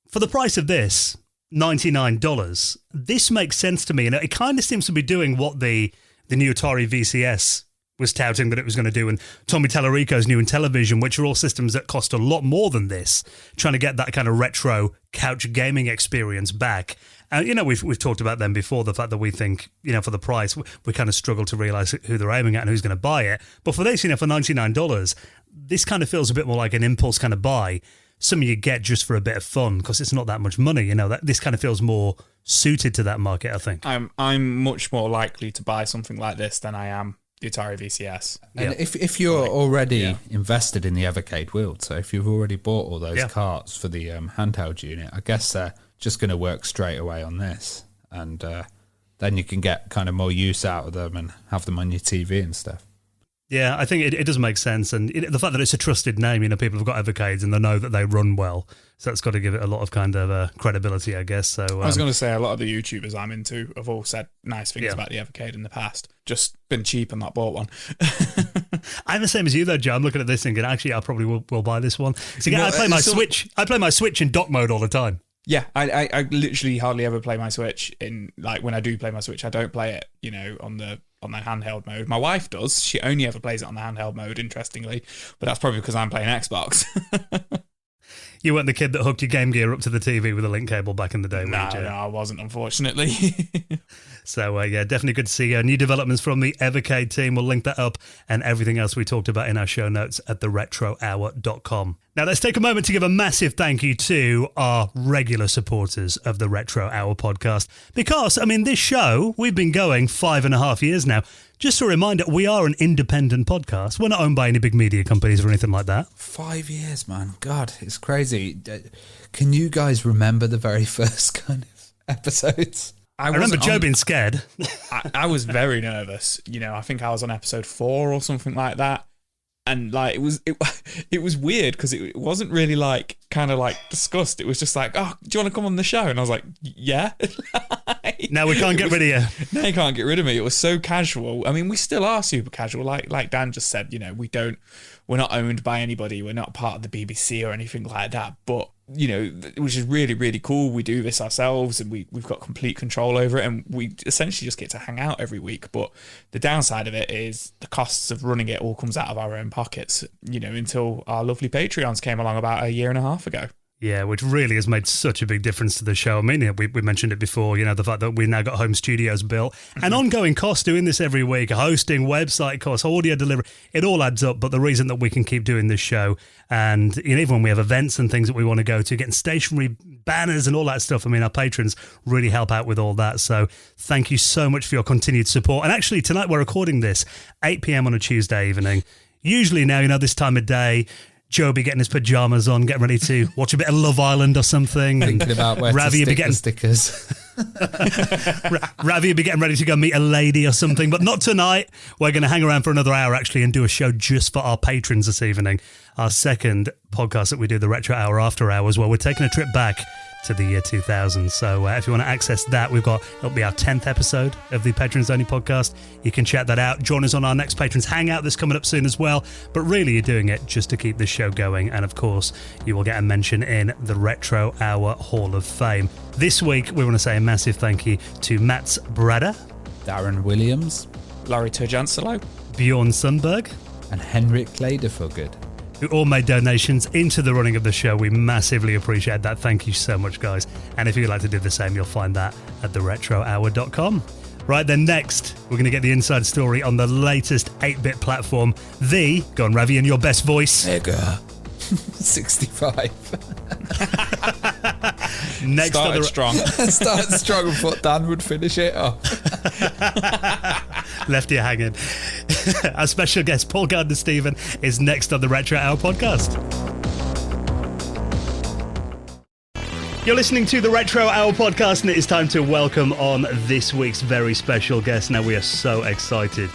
For the price of this, $99, this makes sense to me. And it kind of seems to be doing what the new Atari VCS was touting that it was going to do, and Tommy Tallarico's new Intellivision, which are all systems that cost a lot more than this, trying to get that kind of retro couch gaming experience back. And, we've talked about them before, the fact that we think, for the price, we kind of struggle to realise who they're aiming at and who's going to buy it. But for this, for $99, this kind of feels a bit more like an impulse kind of buy. Something you get just for a bit of fun because it's not that much money. That this kind of feels more suited to that market, I think. I'm much more likely to buy something like this than I am the Atari VCS. And if you're already invested in the Evercade World, so if you've already bought all those carts for the handheld unit, I guess they're just going to work straight away on this, and then you can get kind of more use out of them and have them on your TV and stuff. Yeah, I think it does make sense. And the fact that it's a trusted name, people have got Evercades and they know that they run well. So that's got to give it a lot of kind of credibility, I guess. So I was going to say, a lot of the YouTubers I'm into have all said nice things about the Evercade in the past. Just been cheap and not bought one. I'm the same as you, though, Joe. I'm looking at this thinking, actually, I probably will buy this one. So, I play my Switch. I play my Switch in dock mode all the time. Yeah, I literally hardly ever play my Switch in, like, when I do play my Switch, I don't play it, on the handheld mode. My wife does. She only ever plays it on the handheld mode, interestingly, but that's probably because I'm playing Xbox. You weren't the kid that hooked your Game Gear up to the TV with a link cable back in the day, No, I wasn't, unfortunately. So, definitely good to see new developments from the Evercade team. We'll link that up and everything else we talked about in our show notes at theretrohour.com. Now, let's take a moment to give a massive thank you to our regular supporters of the Retro Hour podcast. Because, this show, we've been going 5.5 years now. Just a reminder, we are an independent podcast. We're not owned by any big media companies or anything like that. 5 years, man. God, it's crazy. Can you guys remember the very first kind of episodes? I remember Joe being scared. I was very nervous. I think I was on episode 4 or something like that. And like it was weird because it wasn't really like kind of like discussed. It was just like, oh, do you want to come on the show? And I was like, yeah. No, we can't get rid of you. No, you can't get rid of me. It was so casual. We still are super casual. Like Dan just said, we're not owned by anybody. We're not part of the BBC or anything like that. But which is really, really cool. We do this ourselves and we've got complete control over it, and we essentially just get to hang out every week. But the downside of it is the costs of running it all comes out of our own pockets, until our lovely Patreons came along about 1.5 years ago. Yeah, which really has made such a big difference to the show. We mentioned it before, the fact that we've now got home studios built and ongoing costs doing this every week, hosting, website costs, audio delivery, it all adds up. But the reason that we can keep doing this show, and even when we have events and things that we want to go to, getting stationary banners and all that stuff, our patrons really help out with all that. So thank you so much for your continued support. And actually, tonight we're recording this 8 p.m. on a Tuesday evening. Usually now, this time of day, Joe be getting his pajamas on, getting ready to watch a bit of Love Island or something. Thinking about where Ravi to be stick getting the stickers. Ravi will be getting ready to go meet a lady or something, but not tonight. We're going to hang around for another hour, actually, and do a show just for our patrons this evening. Our second podcast that we do, the Retro Hour After Hours, where we're taking a trip back to the year 2000. So if you want to access that, it'll be our 10th episode of the Patrons Only podcast. You can check that out. Join us on our next Patrons Hangout that's coming up soon as well. But really, you're doing it just to keep this show going. And of course, you will get a mention in the Retro Hour Hall of Fame. This week, we want to say a massive thank you to Mats Bradder, Darren Williams, Laurie Turjanselo, Bjorn Sundberg, and Henrik Lederfugard, who all made donations into the running of the show. We massively appreciate that. Thank you so much, guys. And if you'd like to do the same, you'll find that at theretrohour.com. Right then, next, we're going to get the inside story on the latest 8-bit platform, go on, Ravi, in your best voice. Mega 65. Next started strong. Started strong and thought Dan would finish it off. Left you hanging. Our special guest, Paul Gardner-Stephen, is next on the Retro Hour podcast. You're listening to the Retro Hour podcast, and it is time to welcome on this week's very special guest. Now, we are so excited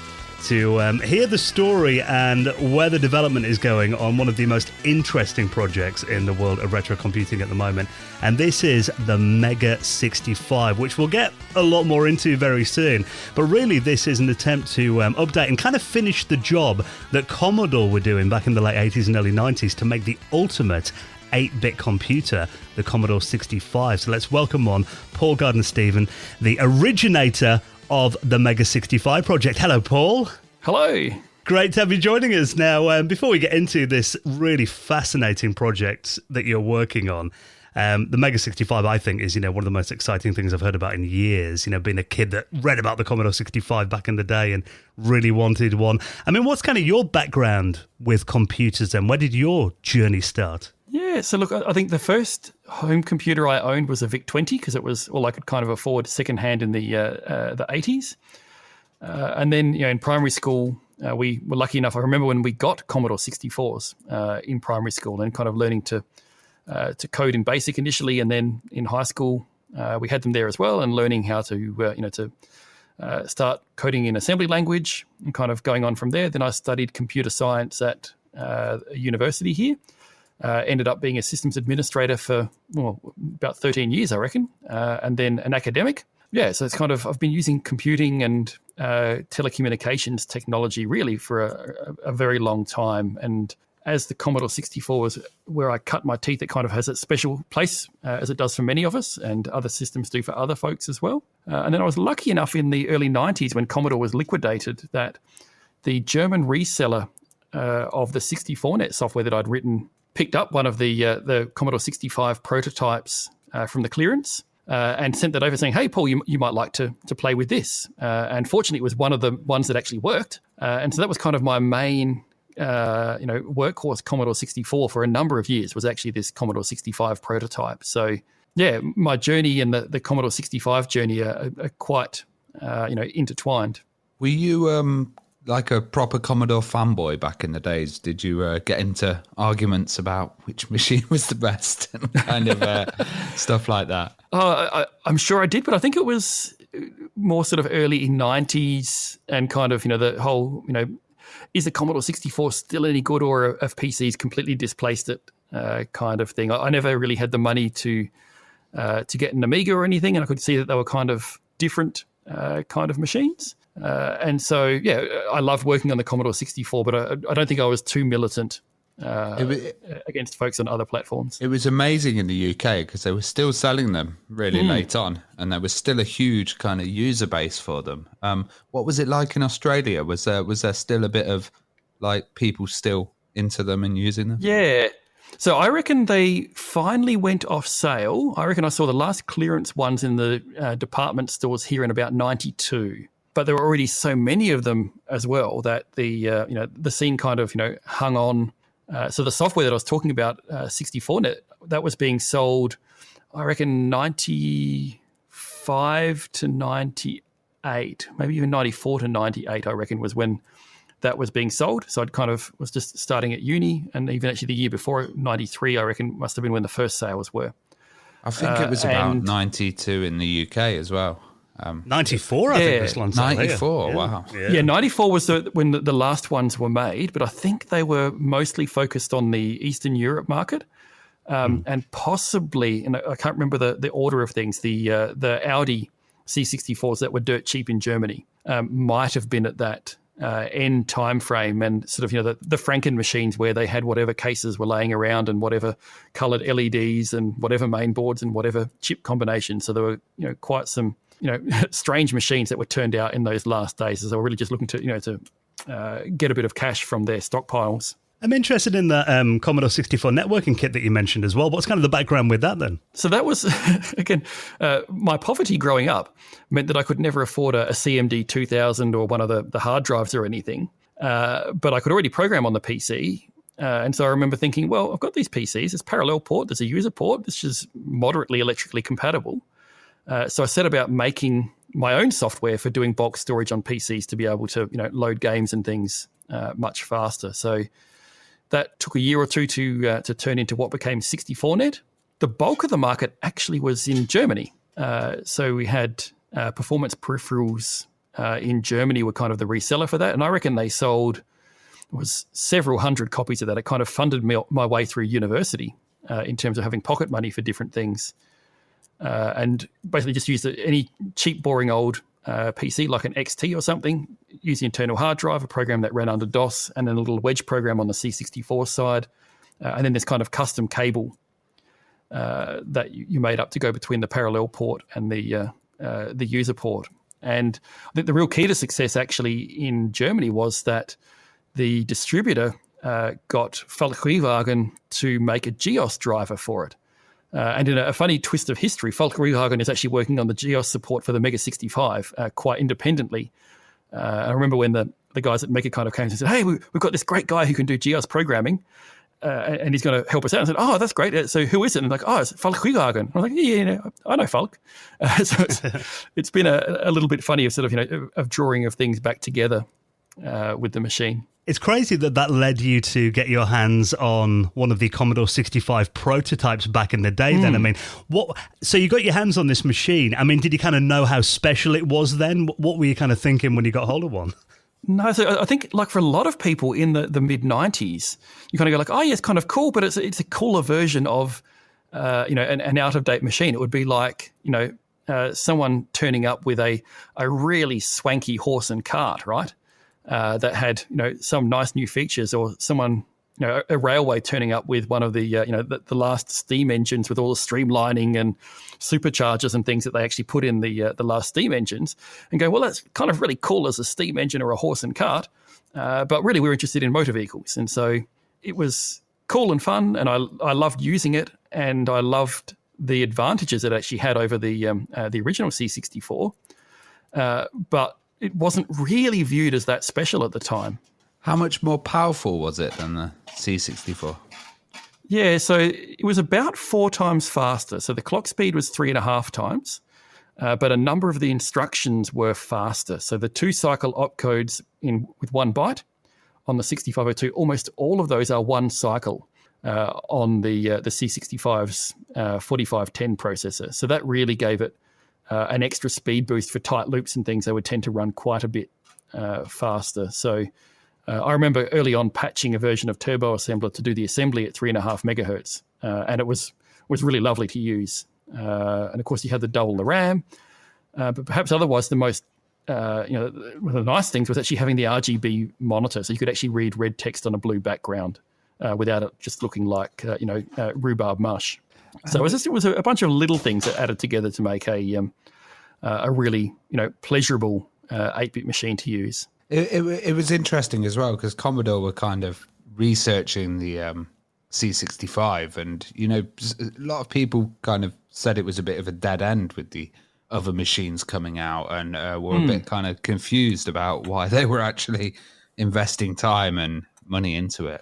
to hear the story and where the development is going on one of the most interesting projects in the world of retro computing at the moment. And this is the Mega 65, which we'll get a lot more into very soon. But really, this is an attempt to update and kind of finish the job that Commodore were doing back in the late 80s and early 90s to make the ultimate 8-bit computer, the Commodore 65. So let's welcome on Paul Gardner-Stephen, the originator of the Mega 65 project. Hello, Paul. Hello. Great to have you joining us. Now, before we get into this really fascinating project that you're working on, the Mega 65, I think, is, one of the most exciting things I've heard about in years. Being a kid that read about the Commodore 65 back in the day and really wanted one. I mean, what's kind of your background with computers then? Where did your journey start? Yeah, so look, I think the first home computer I owned was a VIC-20 because it was all I could kind of afford secondhand in the 80s. And then, in primary school, we were lucky enough. I remember when we got Commodore 64s in primary school and kind of learning to code in BASIC initially, and then in high school we had them there as well, and learning how to start coding in assembly language and kind of going on from there. Then I studied computer science at a university here. Ended up being a systems administrator for about 13 years, I reckon, and then an academic. Yeah, so it's kind of, I've been using computing and telecommunications technology really for a very long time. And as the Commodore 64 was where I cut my teeth, it kind of has a special place, as it does for many of us, and other systems do for other folks as well. And then I was lucky enough in the early 90s when Commodore was liquidated that the German reseller of the 64net software that I'd written picked up one of the Commodore 65 prototypes from the clearance and sent that over saying, hey, Paul, you might like to play with this. And fortunately, it was one of the ones that actually worked. And so that was kind of my main workhorse Commodore 64 for a number of years, was actually this Commodore 65 prototype. So, yeah, my journey and the Commodore 65 journey are quite, intertwined. Were you like a proper Commodore fanboy back in the days? Did you get into arguments about which machine was the best and kind of stuff like that? I'm sure I did, but I think it was more sort of early 90s and kind of, the whole, is the Commodore 64 still any good, or have PCs completely displaced it kind of thing. I never really had the money to get an Amiga or anything, and I could see that they were kind of different kind of machines. And so, yeah, I loved working on the Commodore 64, but I don't think I was too militant against folks on other platforms. It was amazing in the UK because they were still selling them really late on, and there was still a huge kind of user base for them. What was it like in Australia? Was there still a bit of like people still into them and using them? Yeah. So I reckon they finally went off sale. I reckon I saw the last clearance ones in the department stores here in about 92. But there were already so many of them as well that the scene kind of hung on. So the software that I was talking about, 64net, that was being sold, I reckon 95 to 98, maybe even 94 to 98. I reckon was when that was being sold. So I'd kind of was just starting at uni, and even actually the year before, 93, I reckon, must have been when the first sales were. I think it was about 92 in the UK as well. 94, I think this one's 94, yeah. wow. Yeah, 94 was when the last ones were made, but I think they were mostly focused on the Eastern Europe market, and possibly, and I can't remember the order of things, the Audi C64s that were dirt cheap in Germany might have been at that end time frame, and sort of the Franken machines where they had whatever cases were laying around and whatever coloured LEDs and whatever main boards and whatever chip combinations. So there were quite some strange machines that were turned out in those last days, as they were really just looking to get a bit of cash from their stockpiles. I'm interested in the Commodore 64 networking kit that you mentioned as well. What's kind of the background with that then? So that was, again, my poverty growing up meant that I could never afford a CMD 2000 or one of the hard drives or anything. But I could already program on the PC. And so I remember thinking, well, I've got these PCs. There's parallel port. There's a user port. This is moderately electrically compatible. So I set about making my own software for doing bulk storage on PCs to be able to load games and things much faster. So that took a year or two to turn into what became 64net. The bulk of the market actually was in Germany. So we had performance peripherals in Germany were kind of the reseller for that. And I reckon they sold was several hundred copies of that. It kind of funded my way through university in terms of having pocket money for different things. And basically just used any cheap, boring old PC like an XT or something, use the internal hard drive, a program that ran under DOS, and then a little wedge program on the C64 side, and then this kind of custom cable that you made up to go between the parallel port and the user port. And I think the real key to success actually in Germany was that the distributor got Volkswagen to make a GEOS driver for it. And in a funny twist of history, Volkswagen is actually working on the GEOS support for the Mega 65 quite independently. I remember when the guys at Mega kind of came and said, hey, we've got this great guy who can do GEOS programming, and he's going to help us out. And I said, oh, that's great. So who is it? And they're like, oh, it's Volkswagen. I was like, yeah, I know Volk. So it's been a little bit funny of sort of, of drawing of things back together with the machine. It's crazy that led you to get your hands on one of the Commodore 65 prototypes back in the day then. I mean, so you got your hands on this machine. I mean, did you kind of know how special it was then? What were you kind of thinking when you got hold of one? No, so I think like for a lot of people in the mid-90s, you kind of go like, oh, yeah, it's kind of cool, but it's a cooler version of, an out-of-date machine. It would be like, someone turning up with a really swanky horse and cart, right? That had some nice new features, or someone a railway turning up with one of the the last steam engines with all the streamlining and superchargers and things that they actually put in the last steam engines, and go, well, that's kind of really cool as a steam engine or a horse and cart, but really we're interested in motor vehicles. And so it was cool and fun, and I loved using it, and I loved the advantages it actually had over the original C64, but it wasn't really viewed as that special at the time. How much more powerful was it than the C64? Yeah, so it was about 4 times faster. So the clock speed was 3.5 times, but a number of the instructions were faster. So the 2-cycle opcodes with 1 byte on the 6502, almost all of those are 1 cycle on the C65's 4510 processor. So that really gave it an extra speed boost for tight loops and things. They would tend to run quite a bit faster. So I remember early on patching a version of Turbo Assembler to do the assembly at 3.5 megahertz, and it was really lovely to use. And of course, you had double the RAM, but perhaps otherwise the most one of the nice things was actually having the RGB monitor, so you could actually read red text on a blue background without it just looking like rhubarb mush. So it was a bunch of little things that added together to make a really pleasurable 8-bit machine to use. It was interesting as well because Commodore were kind of researching the C65, and a lot of people kind of said it was a bit of a dead end with the other machines coming out, and were a bit kind of confused about why they were actually investing time and money into it.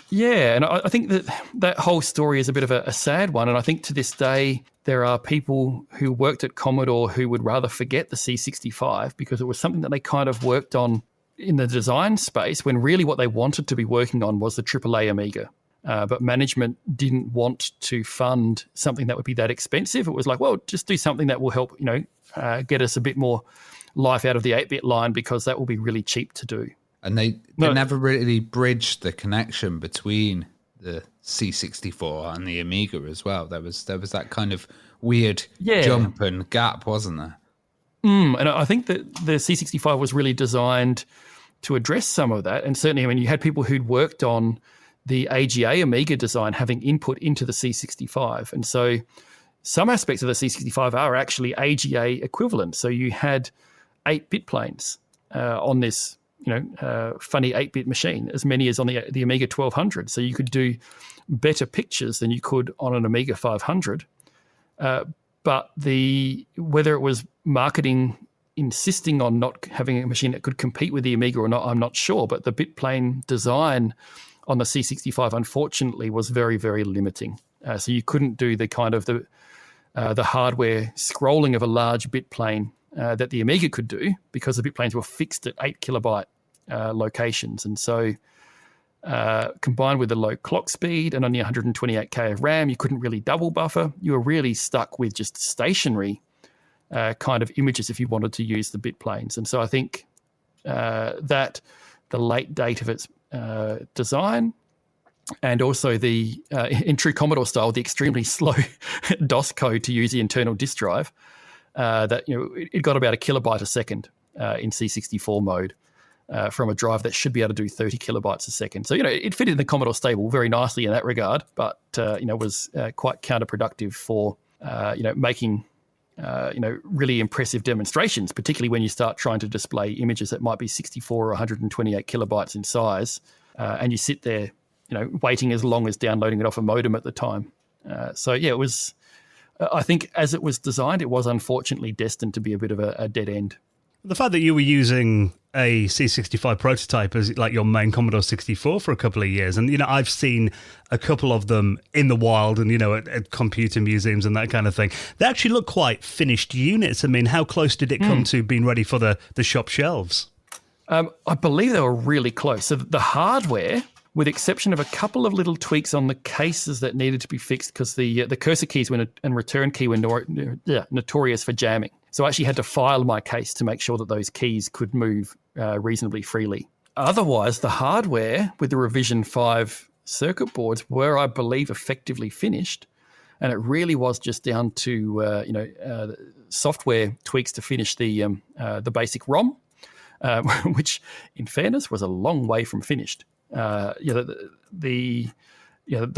Yeah, and I think that whole story is a bit of a sad one, and I think to this day there are people who worked at Commodore who would rather forget the C65 because it was something that they kind of worked on in the design space when really what they wanted to be working on was the AAA Amiga. But management didn't want to fund something that would be that expensive. It was like, well, just do something that will help, get us a bit more life out of the 8-bit line because that will be really cheap to do. And they never really bridged the connection between the C64 and the Amiga as well. There was that kind of weird jump and gap, wasn't there? And I think that the C65 was really designed to address some of that. And certainly, I mean, you had people who'd worked on the AGA Amiga design having input into the C65. And so some aspects of the C65 are actually AGA equivalent. So you had 8-bit planes on this, funny 8-bit machine, as many as on the Amiga 1200. So you could do better pictures than you could on an Amiga 500. But whether it was marketing insisting on not having a machine that could compete with the Amiga or not, I'm not sure. But the bit plane design on the C65, unfortunately, was very, very limiting. So you couldn't do the kind of the hardware scrolling of a large bit plane that the Amiga could do because the bit planes were fixed at 8 kilobyte locations. And so combined with the low clock speed and only 128K of RAM, you couldn't really double buffer. You were really stuck with just stationary kind of images if you wanted to use the bit planes. And so I think that the late date of its design and also in true Commodore style, the extremely slow DOS code to use the internal disk drive, that it got about a kilobyte a second in C64 mode from a drive that should be able to do 30 kilobytes a second. So it fit in the Commodore stable very nicely in that regard, but was quite counterproductive for making really impressive demonstrations, particularly when you start trying to display images that might be 64 or 128 kilobytes in size, and you sit there, waiting as long as downloading it off a modem at the time. It was. I think as it was designed, it was unfortunately destined to be a bit of a dead end. The fact that you were using a C65 prototype as like your main Commodore 64 for a couple of years, and I've seen a couple of them in the wild and at computer museums and that kind of thing. They actually look quite finished units. I mean, how close did it come to being ready for the shop shelves? I believe they were really close. So the hardware, with exception of a couple of little tweaks on the cases that needed to be fixed because the cursor keys and return key were notorious for jamming. So I actually had to file my case to make sure that those keys could move reasonably freely. Otherwise, the hardware with the Revision 5 circuit boards were, I believe, effectively finished. And it really was just down to software tweaks to finish the basic ROM, which, in fairness, was a long way from finished. The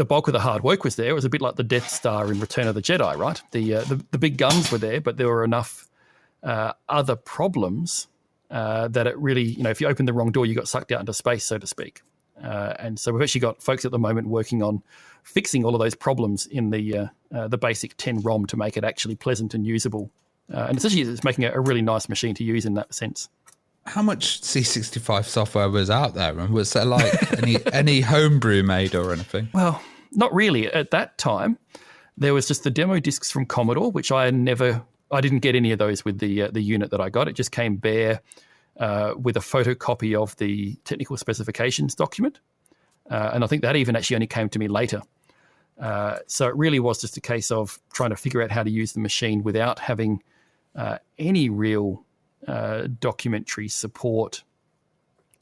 bulk of the hard work was there. It was a bit like the Death Star in Return of the Jedi, right? The big guns were there, but there were enough other problems that it really, if you opened the wrong door, you got sucked out into space, so to speak. And so we've actually got folks at the moment working on fixing all of those problems in the basic 10 ROM to make it actually pleasant and usable. And essentially, it's making a really nice machine to use in that sense. How much C65 software was out there, and was there like any homebrew made or anything? Well, not really. At that time, there was just the demo discs from Commodore, which I didn't get any of those with the unit that I got. It just came bare with a photocopy of the technical specifications document, and I think that even actually only came to me later. So it really was just a case of trying to figure out how to use the machine without having any real documentary support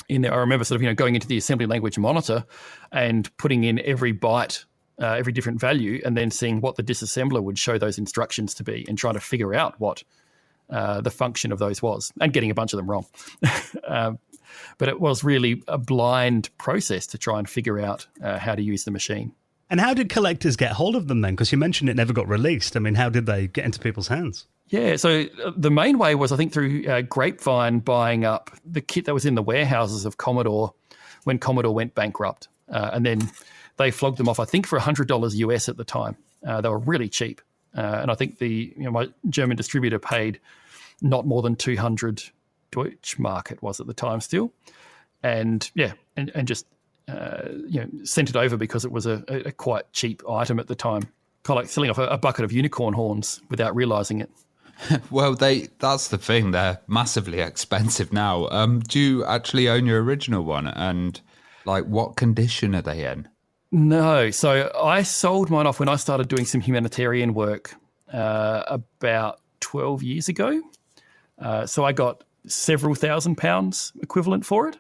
in there. I remember sort of going into the assembly language monitor and putting in every byte, every different value, and then seeing what the disassembler would show those instructions to be, and trying to figure out what the function of those was, and getting a bunch of them wrong. But it was really a blind process to try and figure out how to use the machine. And how did collectors get hold of them then? Because you mentioned it never got released. I mean, how did they get into people's hands? Yeah, so the main way was, I think, through Grapevine buying up the kit that was in the warehouses of Commodore when Commodore went bankrupt. And then they flogged them off, I think, for $100 US at the time. They were really cheap. And I think my German distributor paid not more than 200 Deutschmark it was at the time still. And just sent it over because it was a quite cheap item at the time. Kind of like selling off a bucket of unicorn horns without realising it. Well, that's the thing. They're massively expensive now. Do you actually own your original one? And like, what condition are they in? No. So I sold mine off when I started doing some humanitarian work about 12 years ago. So I got several £1,000s equivalent for it.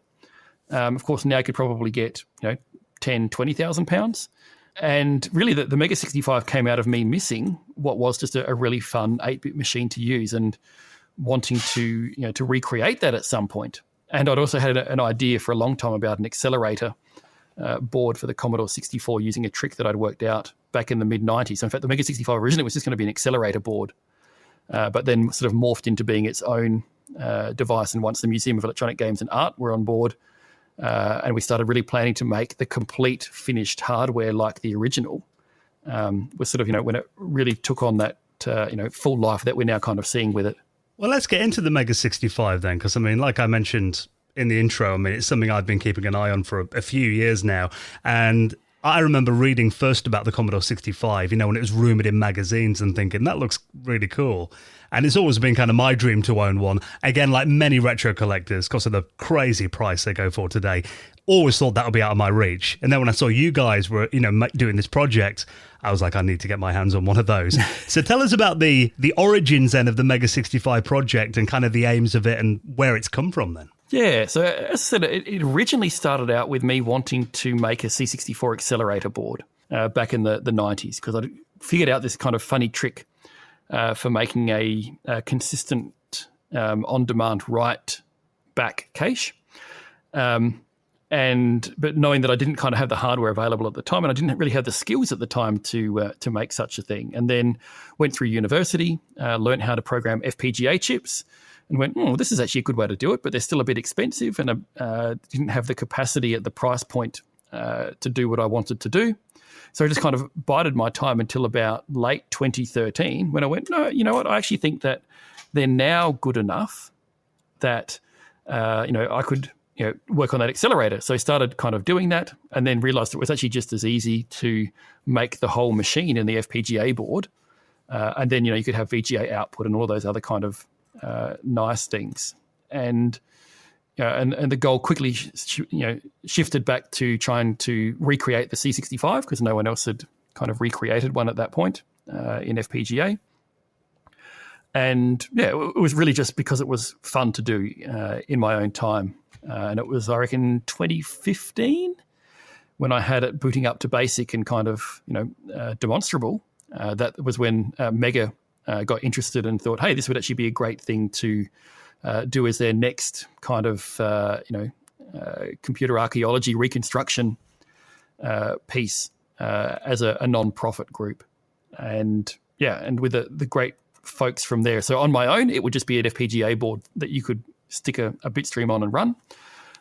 Of course, now you could probably get, 10, £20,000. And really the Mega 65 came out of me missing what was just a really fun 8-bit machine to use and wanting to recreate that at some point. And I'd also had an idea for a long time about an accelerator board for the Commodore 64 using a trick that I'd worked out back in the mid-90s. So in fact, the Mega 65 originally was just going to be an accelerator board, but then sort of morphed into being its own device. And once the Museum of Electronic Games and Art were on board, and we started really planning to make the complete finished hardware like the original, was sort of, when it really took on that, full life that we're now kind of seeing with it. Well, let's get into the Mega 65 then, because, like I mentioned in the intro, it's something I've been keeping an eye on for a few years now. And I remember reading first about the Commodore 65, when it was rumoured in magazines and thinking, that looks really cool. And it's always been kind of my dream to own one. Again, like many retro collectors, because of the crazy price they go for today, always thought that would be out of my reach. And then when I saw you guys were, doing this project, I was like, I need to get my hands on one of those. So tell us about the origins then of the Mega 65 project and kind of the aims of it and where it's come from then. Yeah, so as I said, it originally started out with me wanting to make a C64 accelerator board back in the 90s, because I figured out this kind of funny trick for making a consistent on-demand write-back cache. But knowing that I didn't kind of have the hardware available at the time, and I didn't really have the skills at the time to make such a thing. And then went through university, learned how to program FPGA chips, and went, this is actually a good way to do it, but they're still a bit expensive, and didn't have the capacity at the price point to do what I wanted to do. So I just kind of bided my time until about late 2013 when I went, no, you know what, I actually think that they're now good enough that, I could work on that accelerator. So I started kind of doing that, and then realized it was actually just as easy to make the whole machine in the FPGA board. And then, you could have VGA output and all those other kind of nice things. And the goal quickly shifted back to trying to recreate the C65, because no one else had kind of recreated one at that point in FPGA. And yeah, it was really just because it was fun to do in my own time. And it was, I reckon, 2015 when I had it booting up to BASIC and kind of, demonstrable. That was when Mega got interested and thought, hey, this would actually be a great thing to do as their next kind of, computer archaeology reconstruction piece as a non-profit group. And yeah, and with the great folks from there. So on my own, it would just be an FPGA board that you could stick a bitstream on and run.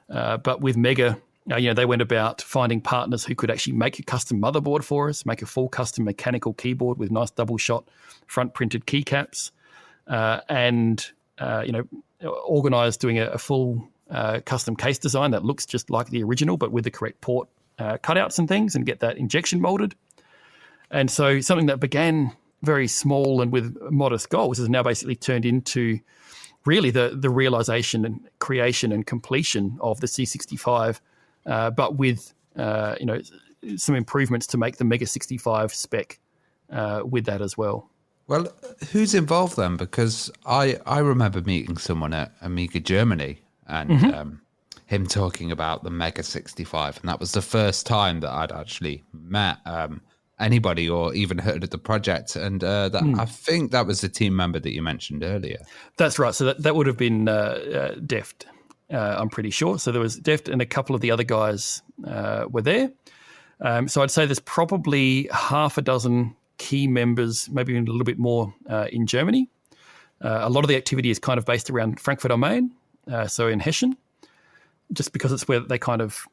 But with Mega, they went about finding partners who could actually make a custom motherboard for us, make a full custom mechanical keyboard with nice double-shot front-printed keycaps, and organised doing a full custom case design that looks just like the original, but with the correct port cutouts and things, and get that injection molded. And so something that began very small and with modest goals has now basically turned into really the realization and creation and completion of the C65, but with some improvements to make the Mega 65 spec with that as well. Well, who's involved then? Because I remember meeting someone at Amiga Germany and him talking about the Mega 65, and that was the first time that I'd actually met anybody or even heard of the project. And I think that was the team member that you mentioned earlier. That's right. So that would have been Deft, I'm pretty sure. So there was Deft and a couple of the other guys were there. So I'd say there's probably half a dozen key members, maybe even a little bit more in Germany. A lot of the activity is kind of based around Frankfurt am Main, so in Hessen, just because it's where they kind of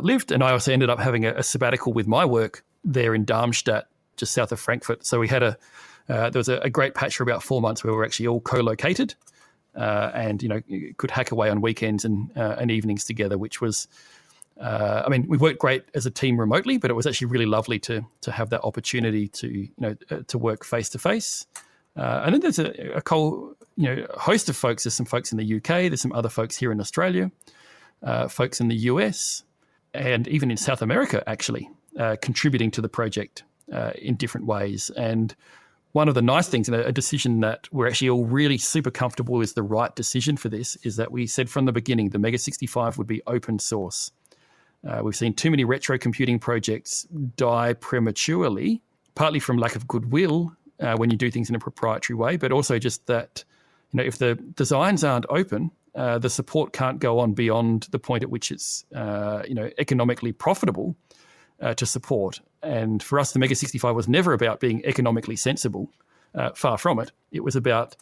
lived. And I also ended up having a sabbatical with my work there in Darmstadt, just south of Frankfurt. So we had there was a great patch for about 4 months where we were actually all co-located and, could hack away on weekends and evenings together, which was, we worked great as a team remotely, but it was actually really lovely to have that opportunity to work face to face And then there's a whole host of folks. There's some folks in the UK. There's some other folks here in Australia, folks in the US, and even in South America, actually, contributing to the project in different ways. And one of the nice things, and a decision that we're actually all really super comfortable is the right decision for this, is that we said from the beginning the Mega 65 would be open source. We've seen too many retro computing projects die prematurely, partly from lack of goodwill when you do things in a proprietary way, but also just that if the designs aren't open, the support can't go on beyond the point at which it's economically profitable to support. And for us, the Mega 65 was never about being economically sensible. Far from it. It was about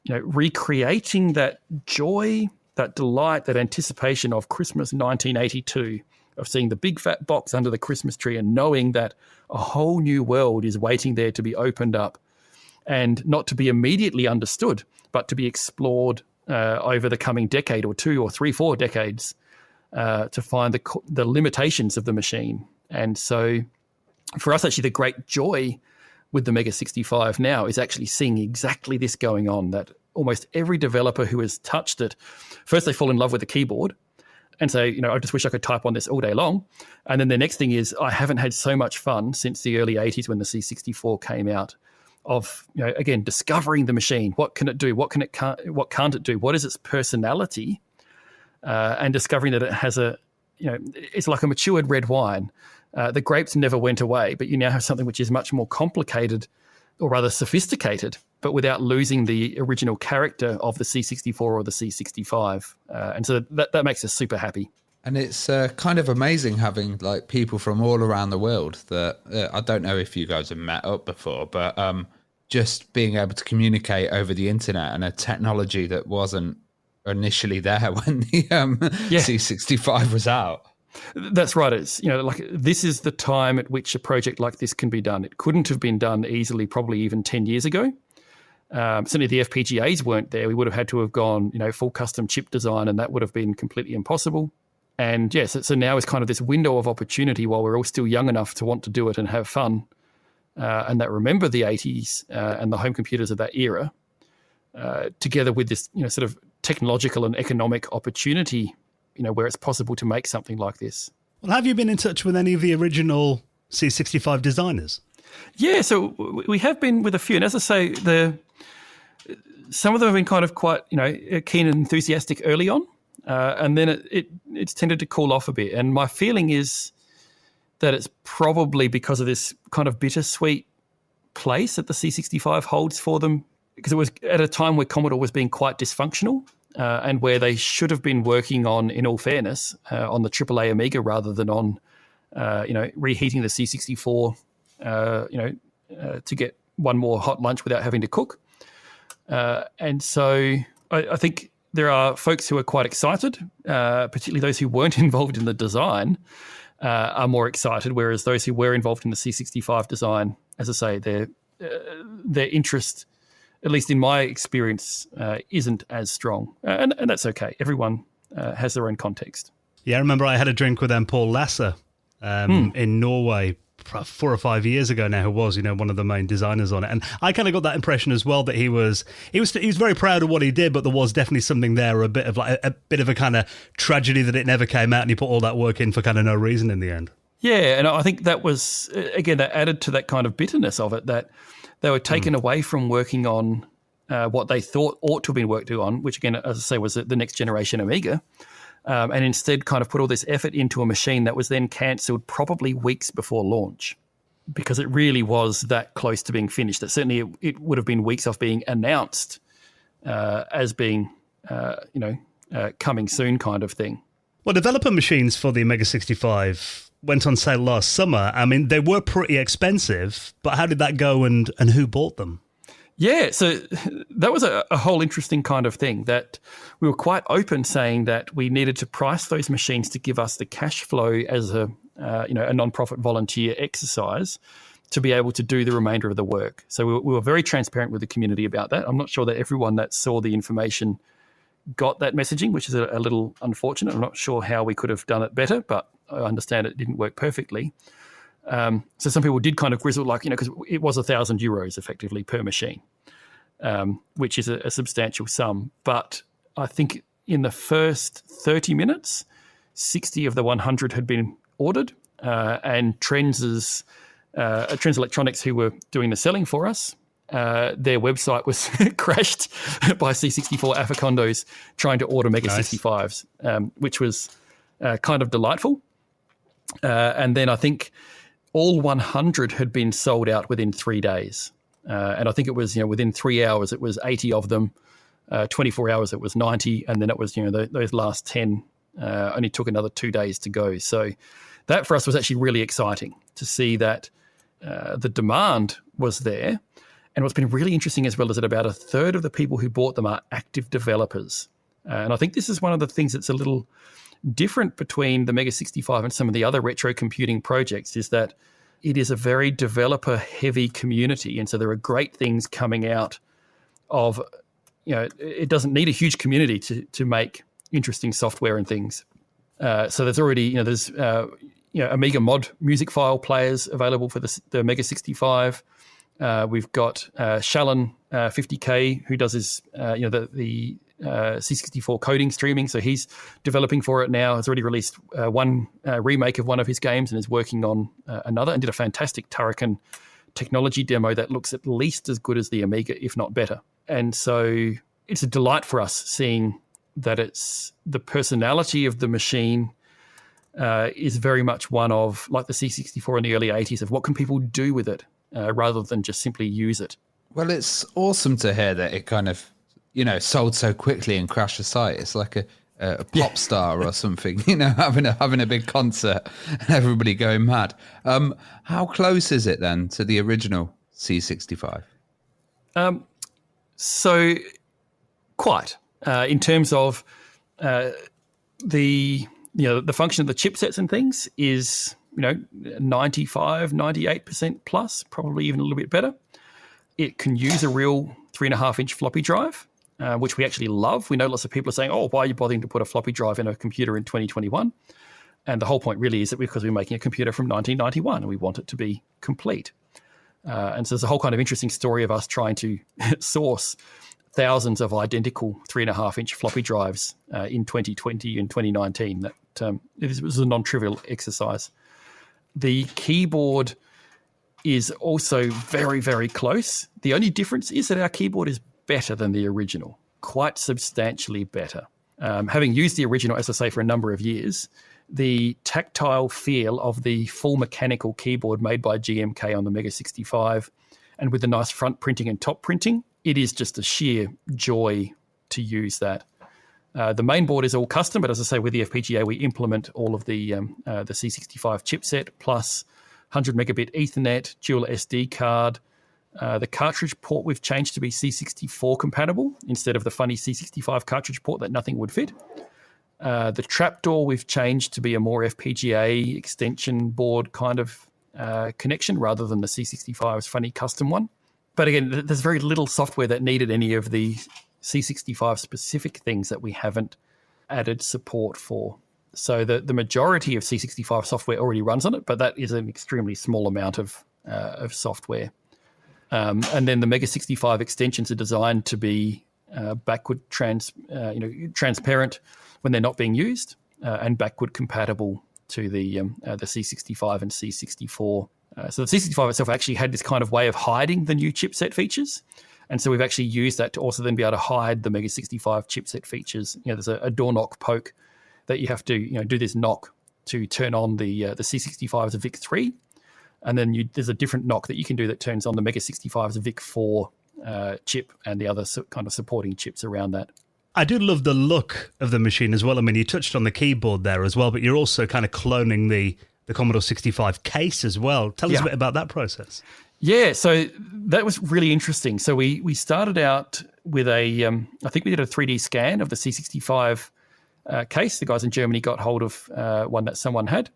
recreating that joy, that delight, that anticipation of Christmas 1982, of seeing the big fat box under the Christmas tree and knowing that a whole new world is waiting there to be opened up, and not to be immediately understood, but to be explored over the coming decade or 2 or 3, 4 decades to find the limitations of the machine. And so for us, actually, the great joy with the Mega 65 now is actually seeing exactly this going on, that almost every developer who has touched it, first they fall in love with the keyboard and say, I just wish I could type on this all day long. And then the next thing is, I haven't had so much fun since the early 80s when the C64 came out, of, again, discovering the machine. What can it do? What can't it do? What is its personality? And discovering that it has it's like a matured red wine. The grapes never went away, but you now have something which is much more complicated, or rather sophisticated, but without losing the original character of the C64 or the C65. And so that makes us super happy. And it's kind of amazing having like people from all around the world that I don't know if you guys have met up before, but just being able to communicate over the internet, and a technology that wasn't initially there when the C65 was out. That's right. It's this is the time at which a project like this can be done. It couldn't have been done easily, probably even 10 years ago. Certainly the FPGAs weren't there. We would have had to have gone, full custom chip design, and that would have been completely impossible. And yes, so now is kind of this window of opportunity while we're all still young enough to want to do it and have fun, and that remember the 80s and the home computers of that era, together with this, sort of technological and economic opportunity, where it's possible to make something like this. Well, have you been in touch with any of the original C65 designers? Yeah, so we have been with a few. And as I say, some of them have been kind of quite, keen and enthusiastic early on. And then it's tended to cool off a bit. And my feeling is that it's probably because of this kind of bittersweet place that the C65 holds for them, because it was at a time where Commodore was being quite dysfunctional, and where they should have been working on, in all fairness, on the AAA Amiga rather than on, reheating the C64, to get one more hot lunch without having to cook. And so I think there are folks who are quite excited, particularly those who weren't involved in the design, are more excited, whereas those who were involved in the C65 design, as I say, their interest, at least in my experience, isn't as strong. And that's okay. Everyone has their own context. Yeah, I remember I had a drink with Paul Lasser in Norway 4 or 5 years ago now, who was, one of the main designers on it. And I kind of got that impression as well, that he was very proud of what he did, but there was definitely something there, a bit of a kind of tragedy that it never came out, and he put all that work in for kind of no reason in the end. Yeah, and I think that was, again, that added to that kind of bitterness of it, that they were taken away from working on what they thought ought to have been worked on, which again, as I say, was the next generation Amiga, and instead kind of put all this effort into a machine that was then cancelled probably weeks before launch, because it really was that close to being finished. That certainly it would have been weeks off being announced as being, coming soon kind of thing. Well, developer machines for the Amiga 65 went on sale last summer. I mean, they were pretty expensive, but how did that go, and who bought them? Yeah, so that was a whole interesting kind of thing, that we were quite open saying that we needed to price those machines to give us the cash flow as a non-profit volunteer exercise to be able to do the remainder of the work. So we were very transparent with the community about that. I'm not sure that everyone that saw the information got that messaging, which is a little unfortunate. I'm not sure how we could have done it better, but I understand it didn't work perfectly. So some people did kind of grizzle, because it was €1,000 effectively per machine. which is a substantial sum. But I think in the first 30 minutes, 60 of the 100 had been ordered, and Trends Electronics, who were doing the selling for us, their website was crashed by C64 Aficondos trying to order Mega 65s, which was kind of delightful. And then I think all 100 had been sold out within 3 days. And I think it was, within 3 hours, it was 80 of them. 24 hours, it was 90. And then it was, those last 10 only took another 2 days to go. So that for us was actually really exciting to see that the demand was there. And what's been really interesting as well is that about a third of the people who bought them are active developers. And I think this is one of the things that's a little different between the Mega 65 and some of the other retro computing projects, is that it is a very developer-heavy community. And so there are great things coming out of, it doesn't need a huge community to make interesting software and things. So there's already, there's Amiga mod music file players available for the Mega 65. We've got Shalon 50K, who does his, the C64 coding streaming. So he's developing for it now. Has already released one remake of one of his games and is working on another, and did a fantastic Turrican technology demo that looks at least as good as the Amiga, if not better. And so it's a delight for us seeing that it's the personality of the machine is very much one of, like the C64 in the early 80s, of what can people do with it rather than just simply use it. Well, it's awesome to hear that it kind of, sold so quickly and crashed the site. It's like a pop star or something, having a big concert and everybody going mad. How close is it then to the original C65? So quite, in terms of the function of the chipsets and things is, 95, 98% plus, probably even a little bit better. It can use a real 3.5-inch floppy drive, which we actually love. We know lots of people are saying, why are you bothering to put a floppy drive in a computer in 2021? And the whole point really is that because we're making a computer from 1991 and we want it to be complete. And so there's a whole kind of interesting story of us trying to source thousands of identical 3.5-inch floppy drives in 2020 and 2019. That it was a non-trivial exercise. The keyboard is also very, very close. The only difference is that our keyboard is better than the original, quite substantially better. Having used the original, as I say, for a number of years, the tactile feel of the full mechanical keyboard made by GMK on the Mega 65, and with the nice front printing and top printing, it is just a sheer joy to use that. The main board is all custom, but as I say, with the FPGA, we implement all of the C65 chipset plus 100 megabit Ethernet, dual SD card. The cartridge port we've changed to be C64 compatible instead of the funny C65 cartridge port that nothing would fit. The trapdoor we've changed to be a more FPGA extension board kind of connection rather than the C65's funny custom one. But again, there's very little software that needed any of the C65 specific things that we haven't added support for. So the majority of C65 software already runs on it, but that is an extremely small amount of software. And then the Mega 65 extensions are designed to be backward transparent when they're not being used, and backward compatible to the C65 and C64. So the C65 itself actually had this kind of way of hiding the new chipset features. And so we've actually used that to also then be able to hide the Mega 65 chipset features. There's a door knock poke that you have to do this knock to turn on the C65's VIC-3. And then there's a different knock that you can do that turns on the Mega 65's VIC-4 chip and the other kind of supporting chips around that. I do love the look of the machine as well. I mean, you touched on the keyboard there as well, but you're also kind of cloning the Commodore 65 case as well. Tell us a bit about that process. Yeah, so that was really interesting. So we started out with I think we did a 3D scan of the C65 case. The guys in Germany got hold of one that someone had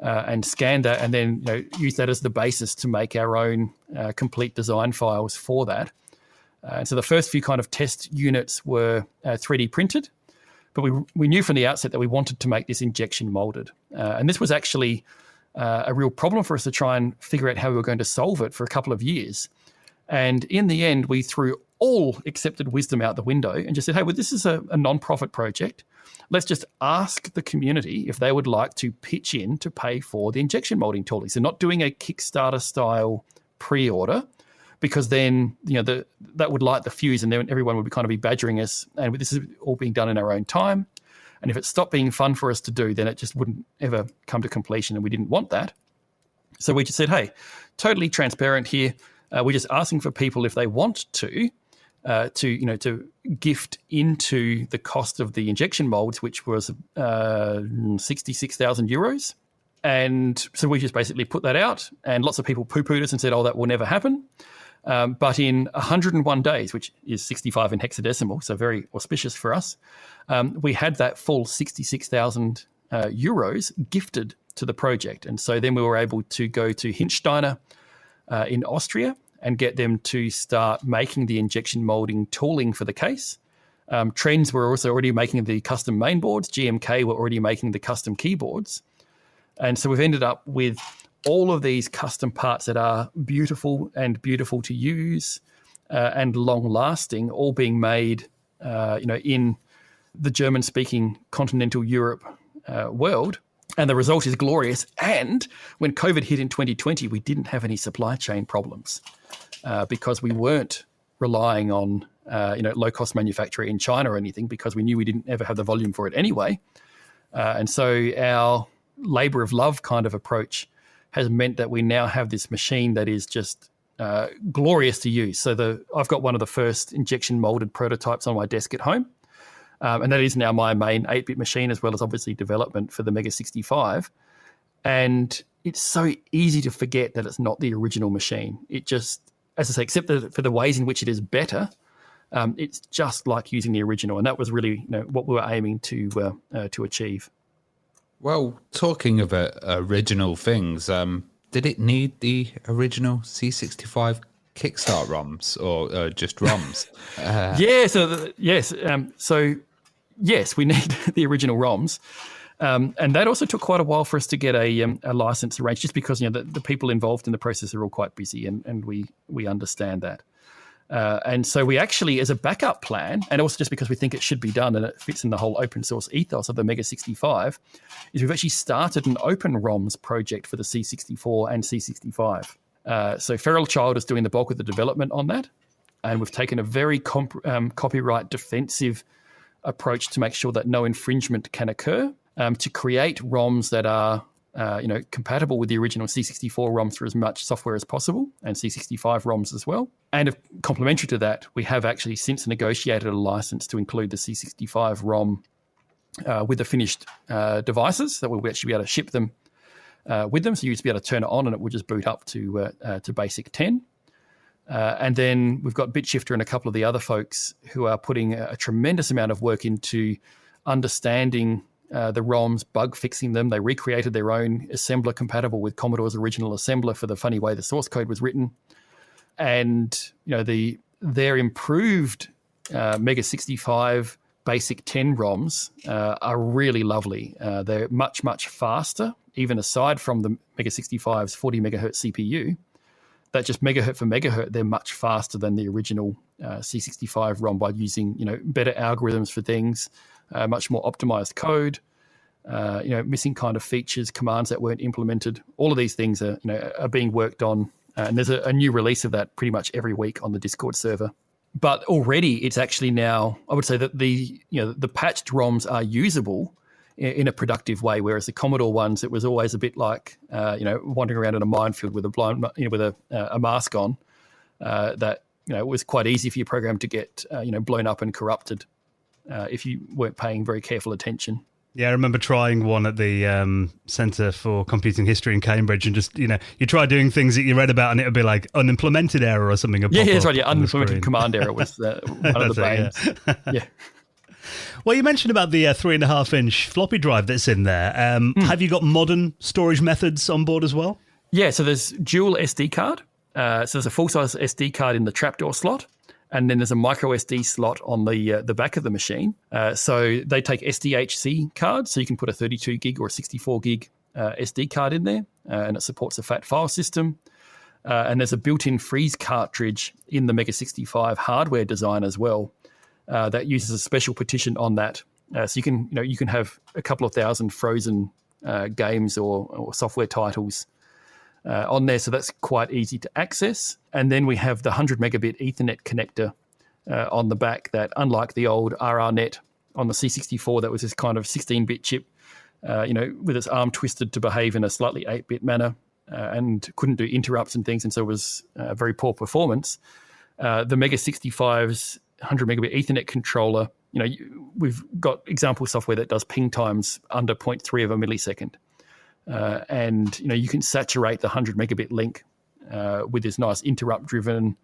and scanned that, and then used that as the basis to make our own complete design files for that. And so the first few kind of test units were 3D printed, but we knew from the outset that we wanted to make this injection molded. And this was actually a real problem for us to try and figure out how we were going to solve it for a couple of years. And in the end, we threw all accepted wisdom out the window and just said, hey, well, this is a non-profit project. Let's just ask the community if they would like to pitch in to pay for the injection molding tooling. So not doing a Kickstarter style pre-order, because then that would light the fuse and then everyone would kind of be badgering us. And this is all being done in our own time. And if it stopped being fun for us to do, then it just wouldn't ever come to completion, and we didn't want that. So we just said, hey, totally transparent here. We're just asking for people if they want to gift into the cost of the injection molds, which was 66,000 euros. And so we just basically put that out, and lots of people poo-pooed us and said, oh, that will never happen. But in 101 days, which is 65 in hexadecimal, so very auspicious for us, we had that full 66,000 euros gifted to the project. And so then we were able to go to Hinsteiner in Austria and get them to start making the injection molding tooling for the case. Trends were also already making the custom mainboards. GMK were already making the custom keyboards. And so we've ended up with all of these custom parts that are beautiful to use and long-lasting, all being made, in the German-speaking continental Europe world. And the result is glorious. And when COVID hit in 2020, we didn't have any supply chain problems because we weren't relying on low-cost manufacturing in China or anything, because we knew we didn't ever have the volume for it anyway. And so our labour of love kind of approach has meant that we now have this machine that is just glorious to use. So I've got one of the first injection molded prototypes on my desk at home. And that is now my main 8-bit machine, as well as obviously development for the Mega 65. And it's so easy to forget that it's not the original machine. It just, as I say, except for the ways in which it is better, it's just like using the original. And that was really what we were aiming to achieve. Well, talking of original things, did it need the original C65 Kickstart ROMs or just ROMs? Yes, we need the original ROMs. And that also took quite a while for us to get a license arranged, just because the people involved in the process are all quite busy, and we understand that. And so we actually, as a backup plan, and also just because we think it should be done and it fits in the whole open source ethos of the Mega 65, is we've actually started an open ROMs project for the C64 and C65. So Feral Child is doing the bulk of the development on that, and we've taken a very copyright defensive approach to make sure that no infringement can occur, to create ROMs that are compatible with the original C64 ROMs for as much software as possible, and C65 ROMs as well. And complementary to that, we have actually since negotiated a license to include the C65 ROM with the finished devices, that we'll actually be able to ship them with them. So you'd be able to turn it on and it will just boot up to basic 10. And then we've got BitShifter and a couple of the other folks who are putting a tremendous amount of work into understanding the ROMs, bug fixing them. They recreated their own assembler compatible with Commodore's original assembler for the funny way the source code was written. And their improved Mega 65 basic 10 ROMs are really lovely. They're much, much faster, even aside from the Mega 65's 40 megahertz CPU. That just megahertz for megahertz, they're much faster than the original C65 ROM by using better algorithms for things, much more optimized code, missing kind of features, commands that weren't implemented. All of these things are being worked on, and there's a new release of that pretty much every week on the Discord server. But already it's actually now, I would say that the patched ROMs are usable in a productive way, whereas the Commodore ones, it was always a bit like wandering around in a minefield with a mask on. That it was quite easy for your program to get blown up and corrupted if you weren't paying very careful attention. Yeah, I remember trying one at the Centre for Computing History in Cambridge, and just, you try doing things that you read about and it would be like unimplemented error or something. Yeah, that's right. Yeah, unimplemented command error was one of the banes. Yeah. Well, you mentioned about the 3.5-inch floppy drive that's in there. Have you got modern storage methods on board as well? Yeah, so there's dual SD card. So there's a full-size SD card in the trapdoor slot, and then there's a micro SD slot on the back of the machine. So they take SDHC cards, so you can put a 32 gig or a 64 gig SD card in there, and it supports a fat file system. And there's a built-in freeze cartridge in the Mega 65 hardware design as well that uses a special partition on that. So you can have a couple of thousand frozen games or software titles on there. So that's quite easy to access. And then we have the 100 megabit Ethernet connector on the back that, unlike the old RRNet on the C64, that was this kind of 16-bit chip, with its arm twisted to behave in a slightly 8-bit manner and couldn't do interrupts and things, and so was very poor performance. The Mega 65's 100 megabit Ethernet controller, we've got example software that does ping times under 0.3 of a millisecond. And you can saturate the 100 megabit link with this nice interrupt-driven,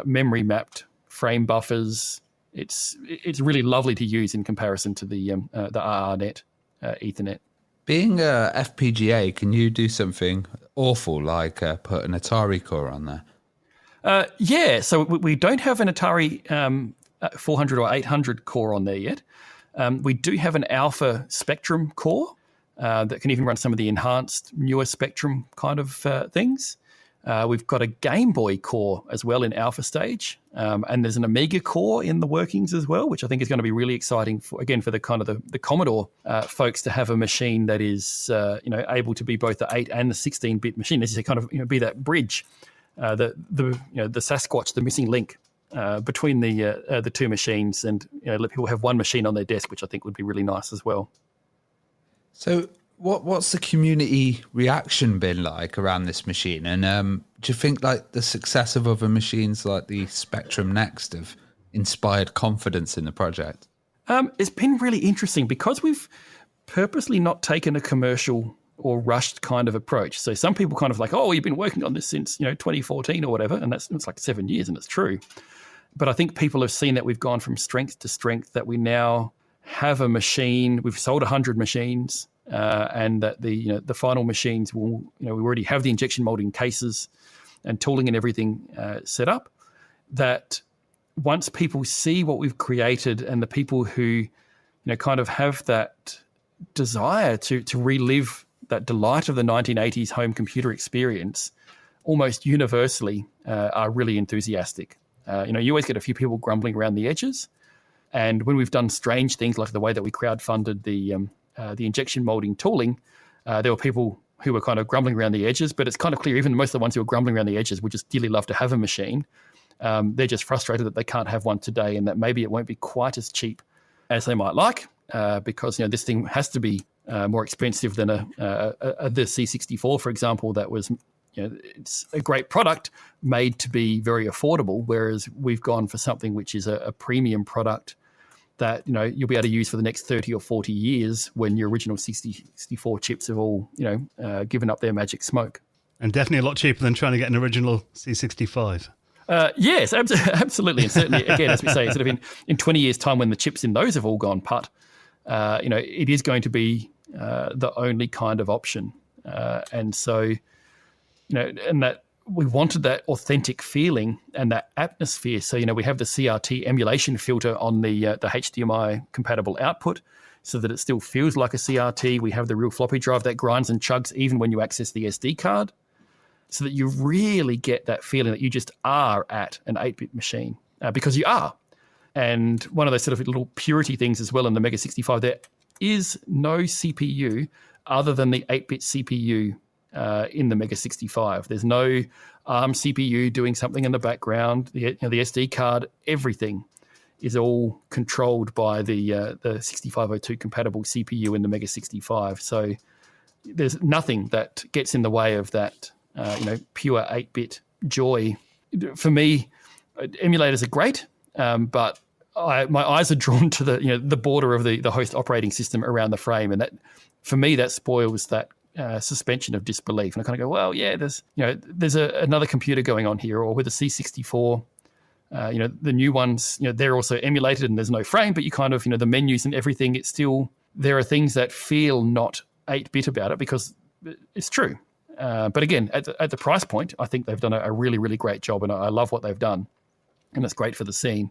memory-mapped frame buffers. It's really lovely to use in comparison to the RRNet Ethernet. Being a FPGA, can you do something awful like put an Atari core on there? Yeah, so we don't have an Atari 400 or 800 core on there yet. We do have an Alpha Spectrum core that can even run some of the enhanced newer Spectrum kind of things. We've got a Game Boy core as well in alpha stage, and there's an Amiga core in the workings as well, which I think is going to be really exciting for the kind of the Commodore folks to have a machine that is able to be both the 8 and the 16-bit machine. As you say, kind of be that bridge, the Sasquatch, the missing link between the two machines, and let people have one machine on their desk, which I think would be really nice as well. So what's the community reaction been like around this machine? And do you think like the success of other machines like the Spectrum Next have inspired confidence in the project? It's been really interesting because we've purposely not taken a commercial or rushed kind of approach. So some people kind of like, oh, you've been working on this since 2014 or whatever, and it's like 7 years, and it's true. But I think people have seen that we've gone from strength to strength, that we now have a machine. We've sold 100 machines. And that the final machines will, we already have the injection molding cases and tooling and everything set up. That once people see what we've created, and the people who, kind of have that desire to relive that delight of the 1980s home computer experience, almost universally are really enthusiastic. You always get a few people grumbling around the edges, and when we've done strange things like the way that we crowdfunded the injection molding tooling, there were people who were kind of grumbling around the edges, but it's kind of clear even most of the ones who were grumbling around the edges would just dearly love to have a machine. They're just frustrated that they can't have one today, and that maybe it won't be quite as cheap as they might like, because this thing has to be more expensive than the C64, for example. That was, it's a great product made to be very affordable, whereas we've gone for something which is a premium product that you'll be able to use for the next 30 or 40 years when your original 64 chips have all given up their magic smoke. And definitely a lot cheaper than trying to get an original C65. Yes, absolutely. And certainly, again, as we say, sort of in 20 years' time, when the chips in those have all gone putt, it is going to be the only kind of option. And so, and that we wanted that authentic feeling and that atmosphere. So, we have the CRT emulation filter on the HDMI compatible output so that it still feels like a CRT. We have the real floppy drive that grinds and chugs even when you access the SD card, so that you really get that feeling that you just are at an 8-bit machine, because you are. And one of those sort of little purity things as well in the Mega 65, there is no CPU other than the 8-bit CPU in the Mega 65. There's no ARM CPU doing something in the background. The SD card, everything is all controlled by the 6502 compatible CPU in the Mega 65. So there's nothing that gets in the way of that, pure 8-bit joy. For me, emulators are great, but my eyes are drawn to the border of the host operating system around the frame, and that, for me, that spoils that suspension of disbelief. And I kind of go, well, yeah, there's another computer going on here. Or with a C64, the new ones, they're also emulated and there's no frame, but you kind of, the menus and everything, it's still, there are things that feel not 8-bit about it because it's true. But again, at the price point, I think they've done a really, really great job, and I love what they've done, and it's great for the scene.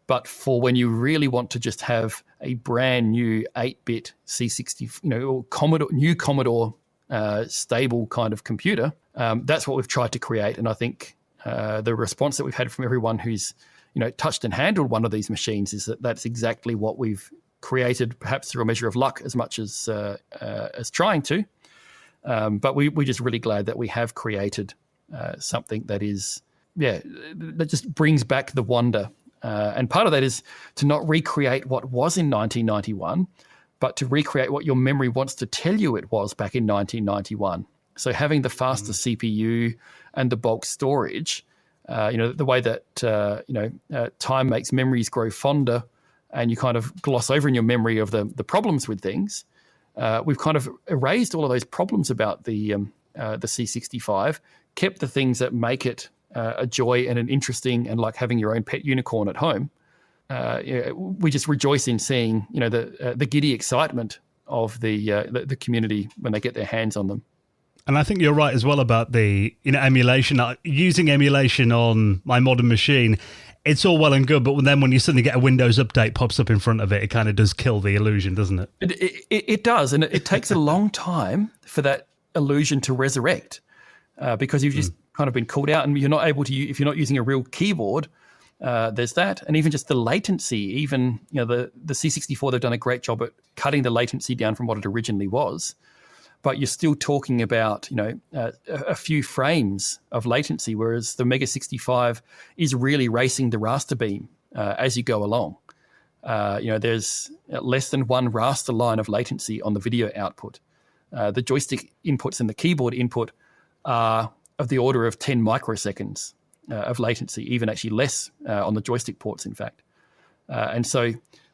But for when you really want to just have a brand new 8-bit C60, or Commodore stable kind of computer. That's what we've tried to create. And I think the response that we've had from everyone who's touched and handled one of these machines is that that's exactly what we've created, perhaps through a measure of luck as much as trying to. But we're just really glad that we have created something that is, that just brings back the wonder. And part of that is to not recreate what was in 1991, but to recreate what your memory wants to tell you it was back in 1991. So having the faster CPU and the bulk storage, the way that time makes memories grow fonder, and you kind of gloss over in your memory of the problems with things. We've kind of erased all of those problems about the C65, kept the things that make it a joy and an interesting and like having your own pet unicorn at home. We just rejoice in seeing the giddy excitement of the community when they get their hands on them. And I think you're right as well about the emulation. Using emulation on my modern machine, it's all well and good, but then when you suddenly get a Windows update pops up in front of it, it kind of does kill the illusion, doesn't it? It does, and it takes a long time for that illusion to resurrect because you've just kind of been called out, and you're not able to, if you're not using a real keyboard, there's that. And even just the latency, even the C64, they've done a great job at cutting the latency down from what it originally was. But you're still talking about, a few frames of latency, whereas the Mega 65 is really racing the raster beam as you go along. There's less than one raster line of latency on the video output. The joystick inputs and the keyboard input are of the order of 10 microseconds of latency, even actually less on the joystick ports, in fact. And so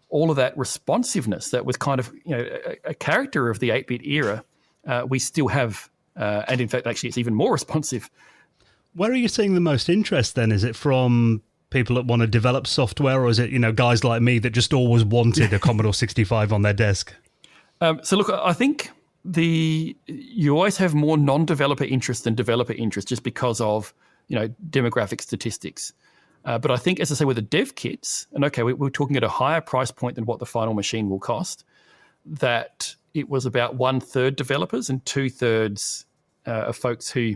all of that responsiveness that was kind of a character of the 8-bit era, we still have, and in fact, actually, it's even more responsive. Where are you seeing the most interest then? Is it from people that want to develop software, or is it, guys like me that just always wanted a Commodore 65 on their desk? So look, I think you always have more non-developer interest than developer interest just because of, demographic statistics. But I think, as I say, with the dev kits, and okay, we're talking at a higher price point than what the final machine will cost, that it was about 1/3 developers and 2/3 of folks who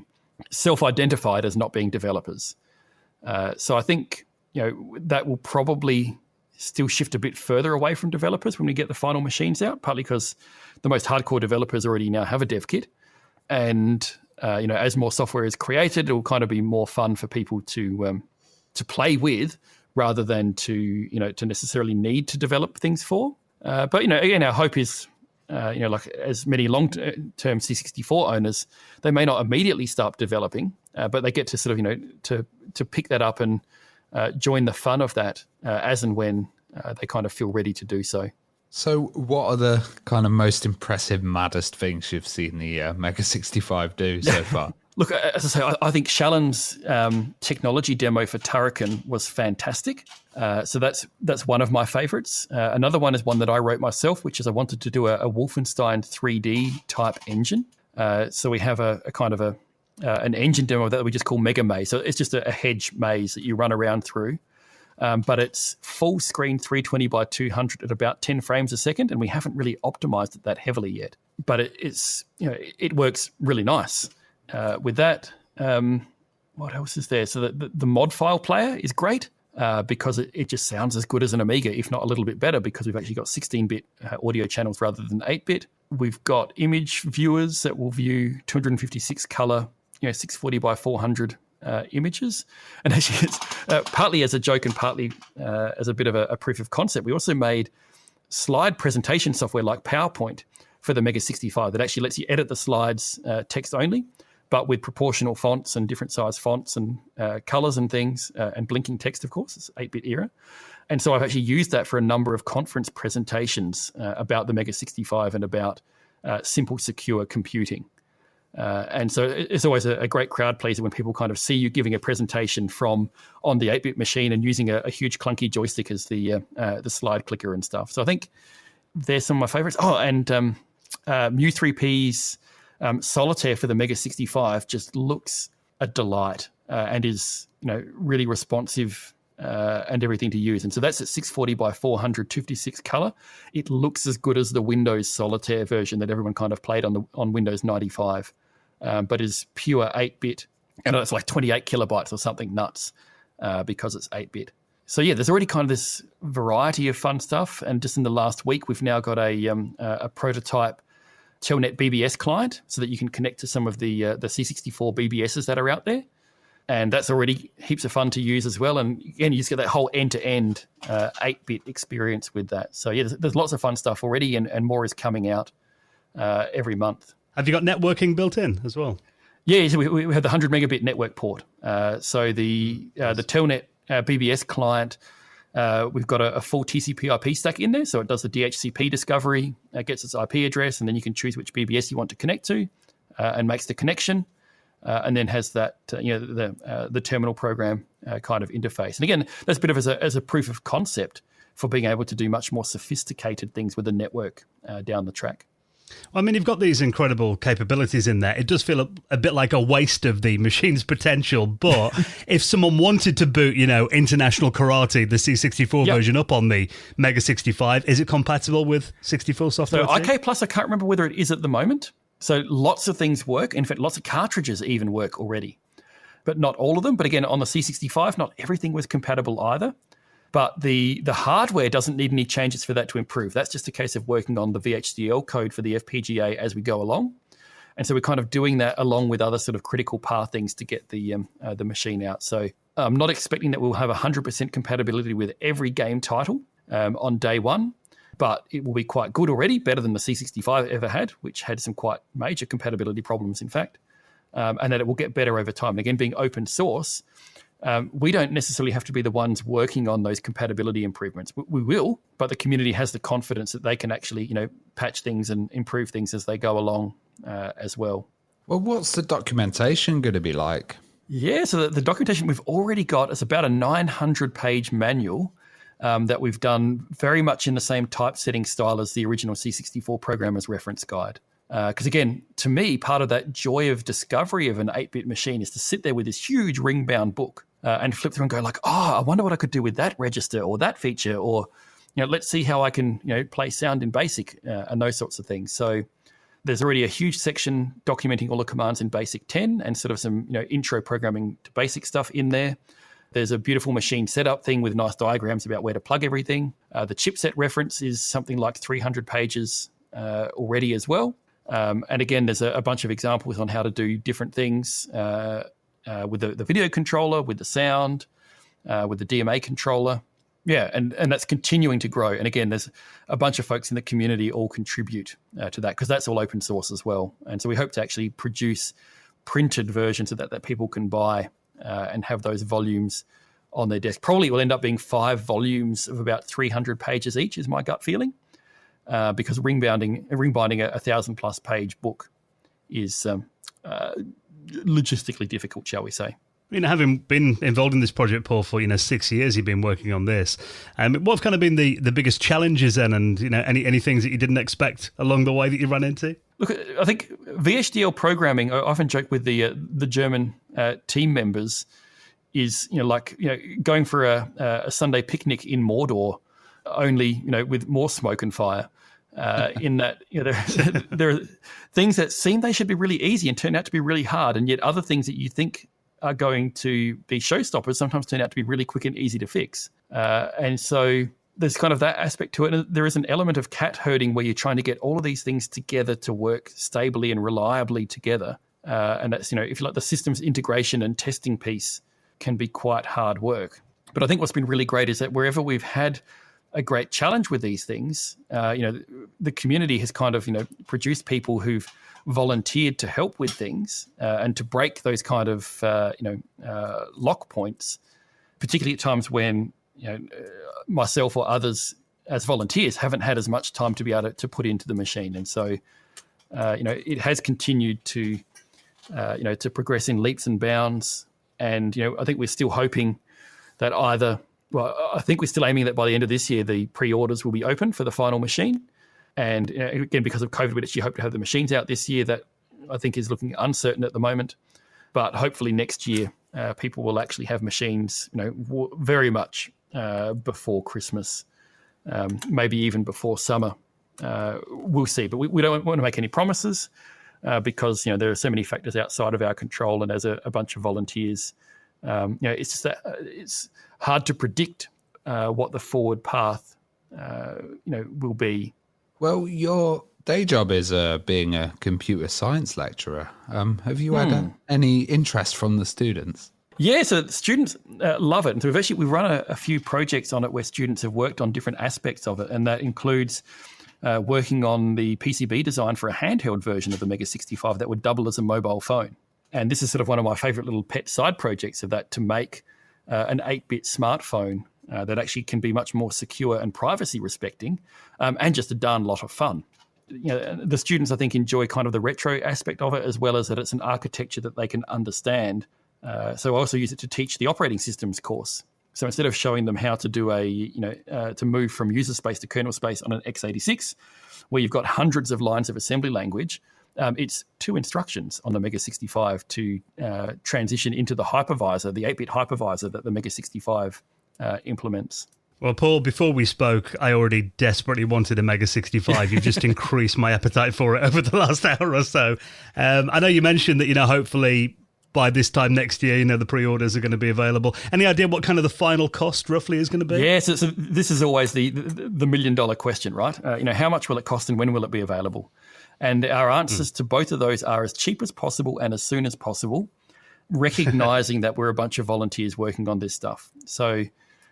self-identified as not being developers. So I think that will probably still shift a bit further away from developers when we get the final machines out, partly because the most hardcore developers already now have a dev kit. And, as more software is created, it will kind of be more fun for people to play with rather than to necessarily need to develop things for. But, again, our hope is, like as many long-term C64 owners, they may not immediately start developing, but they get to sort of, to pick that up and join the fun of that as and when they kind of feel ready to do so. So what are the kind of most impressive, maddest things you've seen the Mega 65 do so far? Look, as I say, I think Shallon's technology demo for Turrican was fantastic. So that's one of my favorites. Another one is one that I wrote myself, which is I wanted to do a Wolfenstein 3D type engine. So we have a kind of an engine demo that we just call Mega Maze. So it's just a hedge maze that you run around through. But it's full screen 320 by 200 at about 10 frames a second, and we haven't really optimized it that heavily yet. But it works really nice. With that, what else is there? So the mod file player is great because it just sounds as good as an Amiga, if not a little bit better, because we've actually got 16-bit audio channels rather than 8-bit. We've got image viewers that will view 256 color, 640 by 400 images. And actually, it's partly as a joke and partly as a bit of a proof of concept. We also made slide presentation software like PowerPoint for the Mega 65 that actually lets you edit the slides text only, but with proportional fonts and different size fonts and colors and things, and blinking text, of course. It's 8-bit era. And so I've actually used that for a number of conference presentations about the Mega 65 and about simple, secure computing. And so it's always a great crowd pleaser when people kind of see you giving a presentation from on the 8-bit machine and using a huge clunky joystick as the slide clicker and stuff. So I think there's some of my favorites. Oh, and Mu3P's Solitaire for the Mega 65 just looks a delight and is really responsive and everything to use. And so that's at 640 by 400, 56 color. It looks as good as the Windows Solitaire version that everyone kind of played on Windows 95, but is pure 8-bit. And it's like 28 kilobytes or something nuts because it's 8-bit. So yeah, there's already kind of this variety of fun stuff. And just in the last week, we've now got a prototype Telnet BBS client so that you can connect to some of the C64 BBSs that are out there. And that's already heaps of fun to use as well. And again, you just get that whole end-to-end 8-bit experience with that. So yeah, there's lots of fun stuff already, and more is coming out every month. Have you got networking built in as well? Yeah, so we have the 100 megabit network port. So the Telnet BBS client, we've got a full TCP/IP stack in there. So it does the DHCP discovery, gets its IP address, and then you can choose which BBS you want to connect to, and makes the connection. And then has that the terminal program kind of interface. And again, that's a bit of as a proof of concept for being able to do much more sophisticated things with the network down the track. Well, I mean, you've got these incredible capabilities in there. It does feel a bit like a waste of the machine's potential. But if someone wanted to boot, International Karate, the C64 version, up on the Mega 65, is it compatible with 64 software? So IK Plus, I can't remember whether it is at the moment. So lots of things work. In fact, lots of cartridges even work already, but not all of them. But again, on the C65, not everything was compatible either. But the hardware doesn't need any changes for that to improve. That's just a case of working on the VHDL code for the FPGA as we go along. And so we're kind of doing that along with other sort of critical path things to get the machine out. So I'm not expecting that we'll have 100% compatibility with every game title on day one. But it will be quite good already, better than the C65 ever had, which had some quite major compatibility problems, in fact, and that it will get better over time. And again, being open source, we don't necessarily have to be the ones working on those compatibility improvements. We will, but the community has the confidence that they can actually, patch things and improve things as they go along as well. Well, what's the documentation going to be like? Yeah, so the documentation we've already got is about a 900-page manual that we've done very much in the same typesetting style as the original C64 Programmer's Reference Guide. Because again, to me, part of that joy of discovery of an 8-bit machine is to sit there with this huge ring-bound book and flip through and go like, I wonder what I could do with that register or that feature, or let's see how I can play sound in BASIC and those sorts of things. So there's already a huge section documenting all the commands in BASIC 10 and sort of some intro programming to BASIC stuff in there. There's a beautiful machine setup thing with nice diagrams about where to plug everything. The chipset reference is something like 300 pages already as well. And again, there's a bunch of examples on how to do different things with the video controller, with the sound, with the DMA controller. Yeah, and that's continuing to grow. And again, there's a bunch of folks in the community all contribute to that because that's all open source as well. And so we hope to actually produce printed versions of that people can buy and have those volumes on their desk. Probably will end up being 5 volumes of about 300 pages each, is my gut feeling, because ring binding a 1,000+ page book is logistically difficult, shall we say. Having been involved in this project, Paul, for 6 years, you've been working on this. What have kind of been the biggest challenges then, and any things that you didn't expect along the way that you ran into? Look, I think VHDL programming, I often joke with the German team members, is going for a Sunday picnic in Mordor, only with more smoke and fire. In that there are things that seem they should be really easy and turn out to be really hard, and yet other things that you think are going to be showstoppers sometimes turn out to be really quick and easy to fix. And so there's kind of that aspect to it. And there is an element of cat herding where you're trying to get all of these things together to work stably and reliably together. And that's, if you like, the systems integration and testing piece can be quite hard work. But I think what's been really great is that wherever we've had a great challenge with these things, the community has kind of, produced people who've volunteered to help with things and to break those kind of lock points, particularly at times when myself or others as volunteers haven't had as much time to be able to put into the machine. And so it has continued to progress in leaps and bounds. And I think we're still hoping that I think we're still aiming that by the end of this year the pre-orders will be open for the final machine. And again, because of COVID, we actually hope to have the machines out this year. That I think is looking uncertain at the moment. But hopefully next year people will actually have machines, very much before Christmas, maybe even before summer. We'll see, but we don't want to make any promises because there are so many factors outside of our control, and as a bunch of volunteers, it's just that it's hard to predict what the forward path will be. Well, your day job is being a computer science lecturer. Have you had any interest from the students? Yeah, so the students love it. And so we've run a few projects on it where students have worked on different aspects of it, and that includes working on the PCB design for a handheld version of the Mega 65 that would double as a mobile phone. And this is sort of one of my favourite little pet side projects of that, to make an 8-bit smartphone that actually can be much more secure and privacy respecting, and just a darn lot of fun. The students, I think, enjoy kind of the retro aspect of it, as well as that it's an architecture that they can understand. So I also use it to teach the operating systems course. So instead of showing them how to do to move from user space to kernel space on an x86, where you've got hundreds of lines of assembly language, it's 2 instructions on the Mega 65 to transition into the hypervisor, the 8-bit hypervisor that the Mega 65 implements. Well, Paul, before we spoke, I already desperately wanted a Mega 65. You've just increased my appetite for it over the last hour or so. I know you mentioned that, hopefully by this time next year, the pre-orders are going to be available. Any idea what kind of the final cost roughly is going to be? Yes, so this is always the $1 million question, right? How much will it cost and when will it be available? And our answers to both of those are as cheap as possible and as soon as possible, recognizing that we're a bunch of volunteers working on this stuff. So,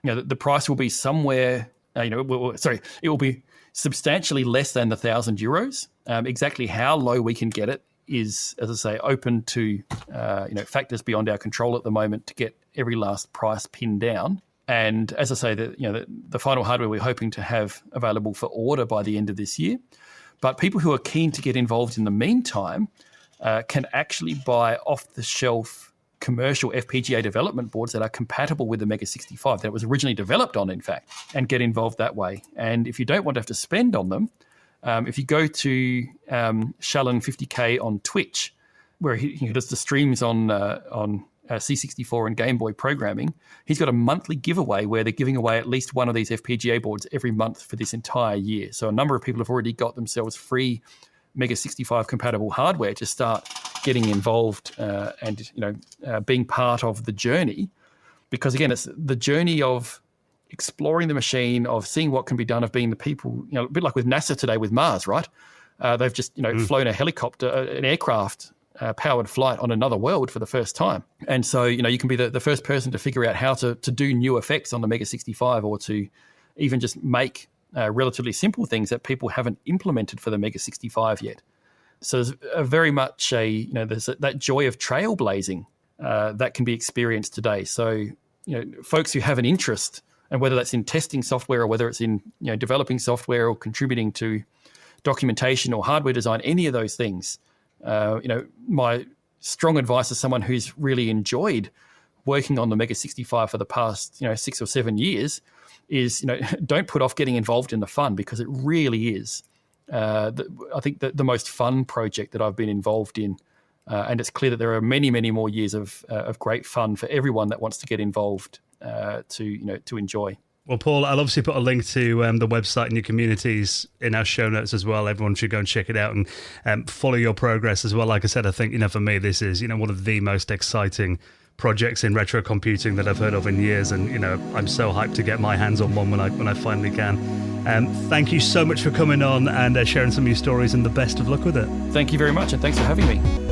the price will be somewhere, it will be substantially less than €1,000. Exactly how low we can get it is, as I say, open to factors beyond our control at the moment to get every last price pinned down. And as I say, the final hardware we're hoping to have available for order by the end of this year. But people who are keen to get involved in the meantime can actually buy off-the-shelf commercial FPGA development boards that are compatible with the Mega 65 that it was originally developed on, in fact, and get involved that way. And if you don't want to have to spend on them, if you go to Shalon 50K on Twitch, where he does the streams on C64 and Game Boy programming, he's got a monthly giveaway where they're giving away at least one of these FPGA boards every month for this entire year. So a number of people have already got themselves free Mega 65 compatible hardware to start getting involved and being part of the journey. Because again, it's the journey of exploring the machine, of seeing what can be done, of being the people, a bit like with NASA today with Mars, right? They've just, flown a helicopter, an aircraft powered flight on another world for the first time. And so, you can be the first person to figure out how to do new effects on the Mega 65, or to even just make relatively simple things that people haven't implemented for the Mega 65 yet. So there's very much there's that joy of trailblazing that can be experienced today. So, folks who have an interest, and whether that's in testing software or whether it's in developing software or contributing to documentation or hardware design, any of those things, my strong advice as someone who's really enjoyed working on the Mega 65 for the past 6 or 7 years is don't put off getting involved in the fun, because it really is I think the most fun project that I've been involved in, and it's clear that there are many more years of great fun for everyone that wants to get involved to enjoy. Well, Paul, I'll obviously put a link to the website and your communities in our show notes as well. Everyone should go and check it out and follow your progress as well. Like I said, I think, for me, this is, one of the most exciting projects in retro computing that I've heard of in years. And, I'm so hyped to get my hands on one when I finally can. Thank you so much for coming on and sharing some of your stories, and the best of luck with it. Thank you very much, and thanks for having me.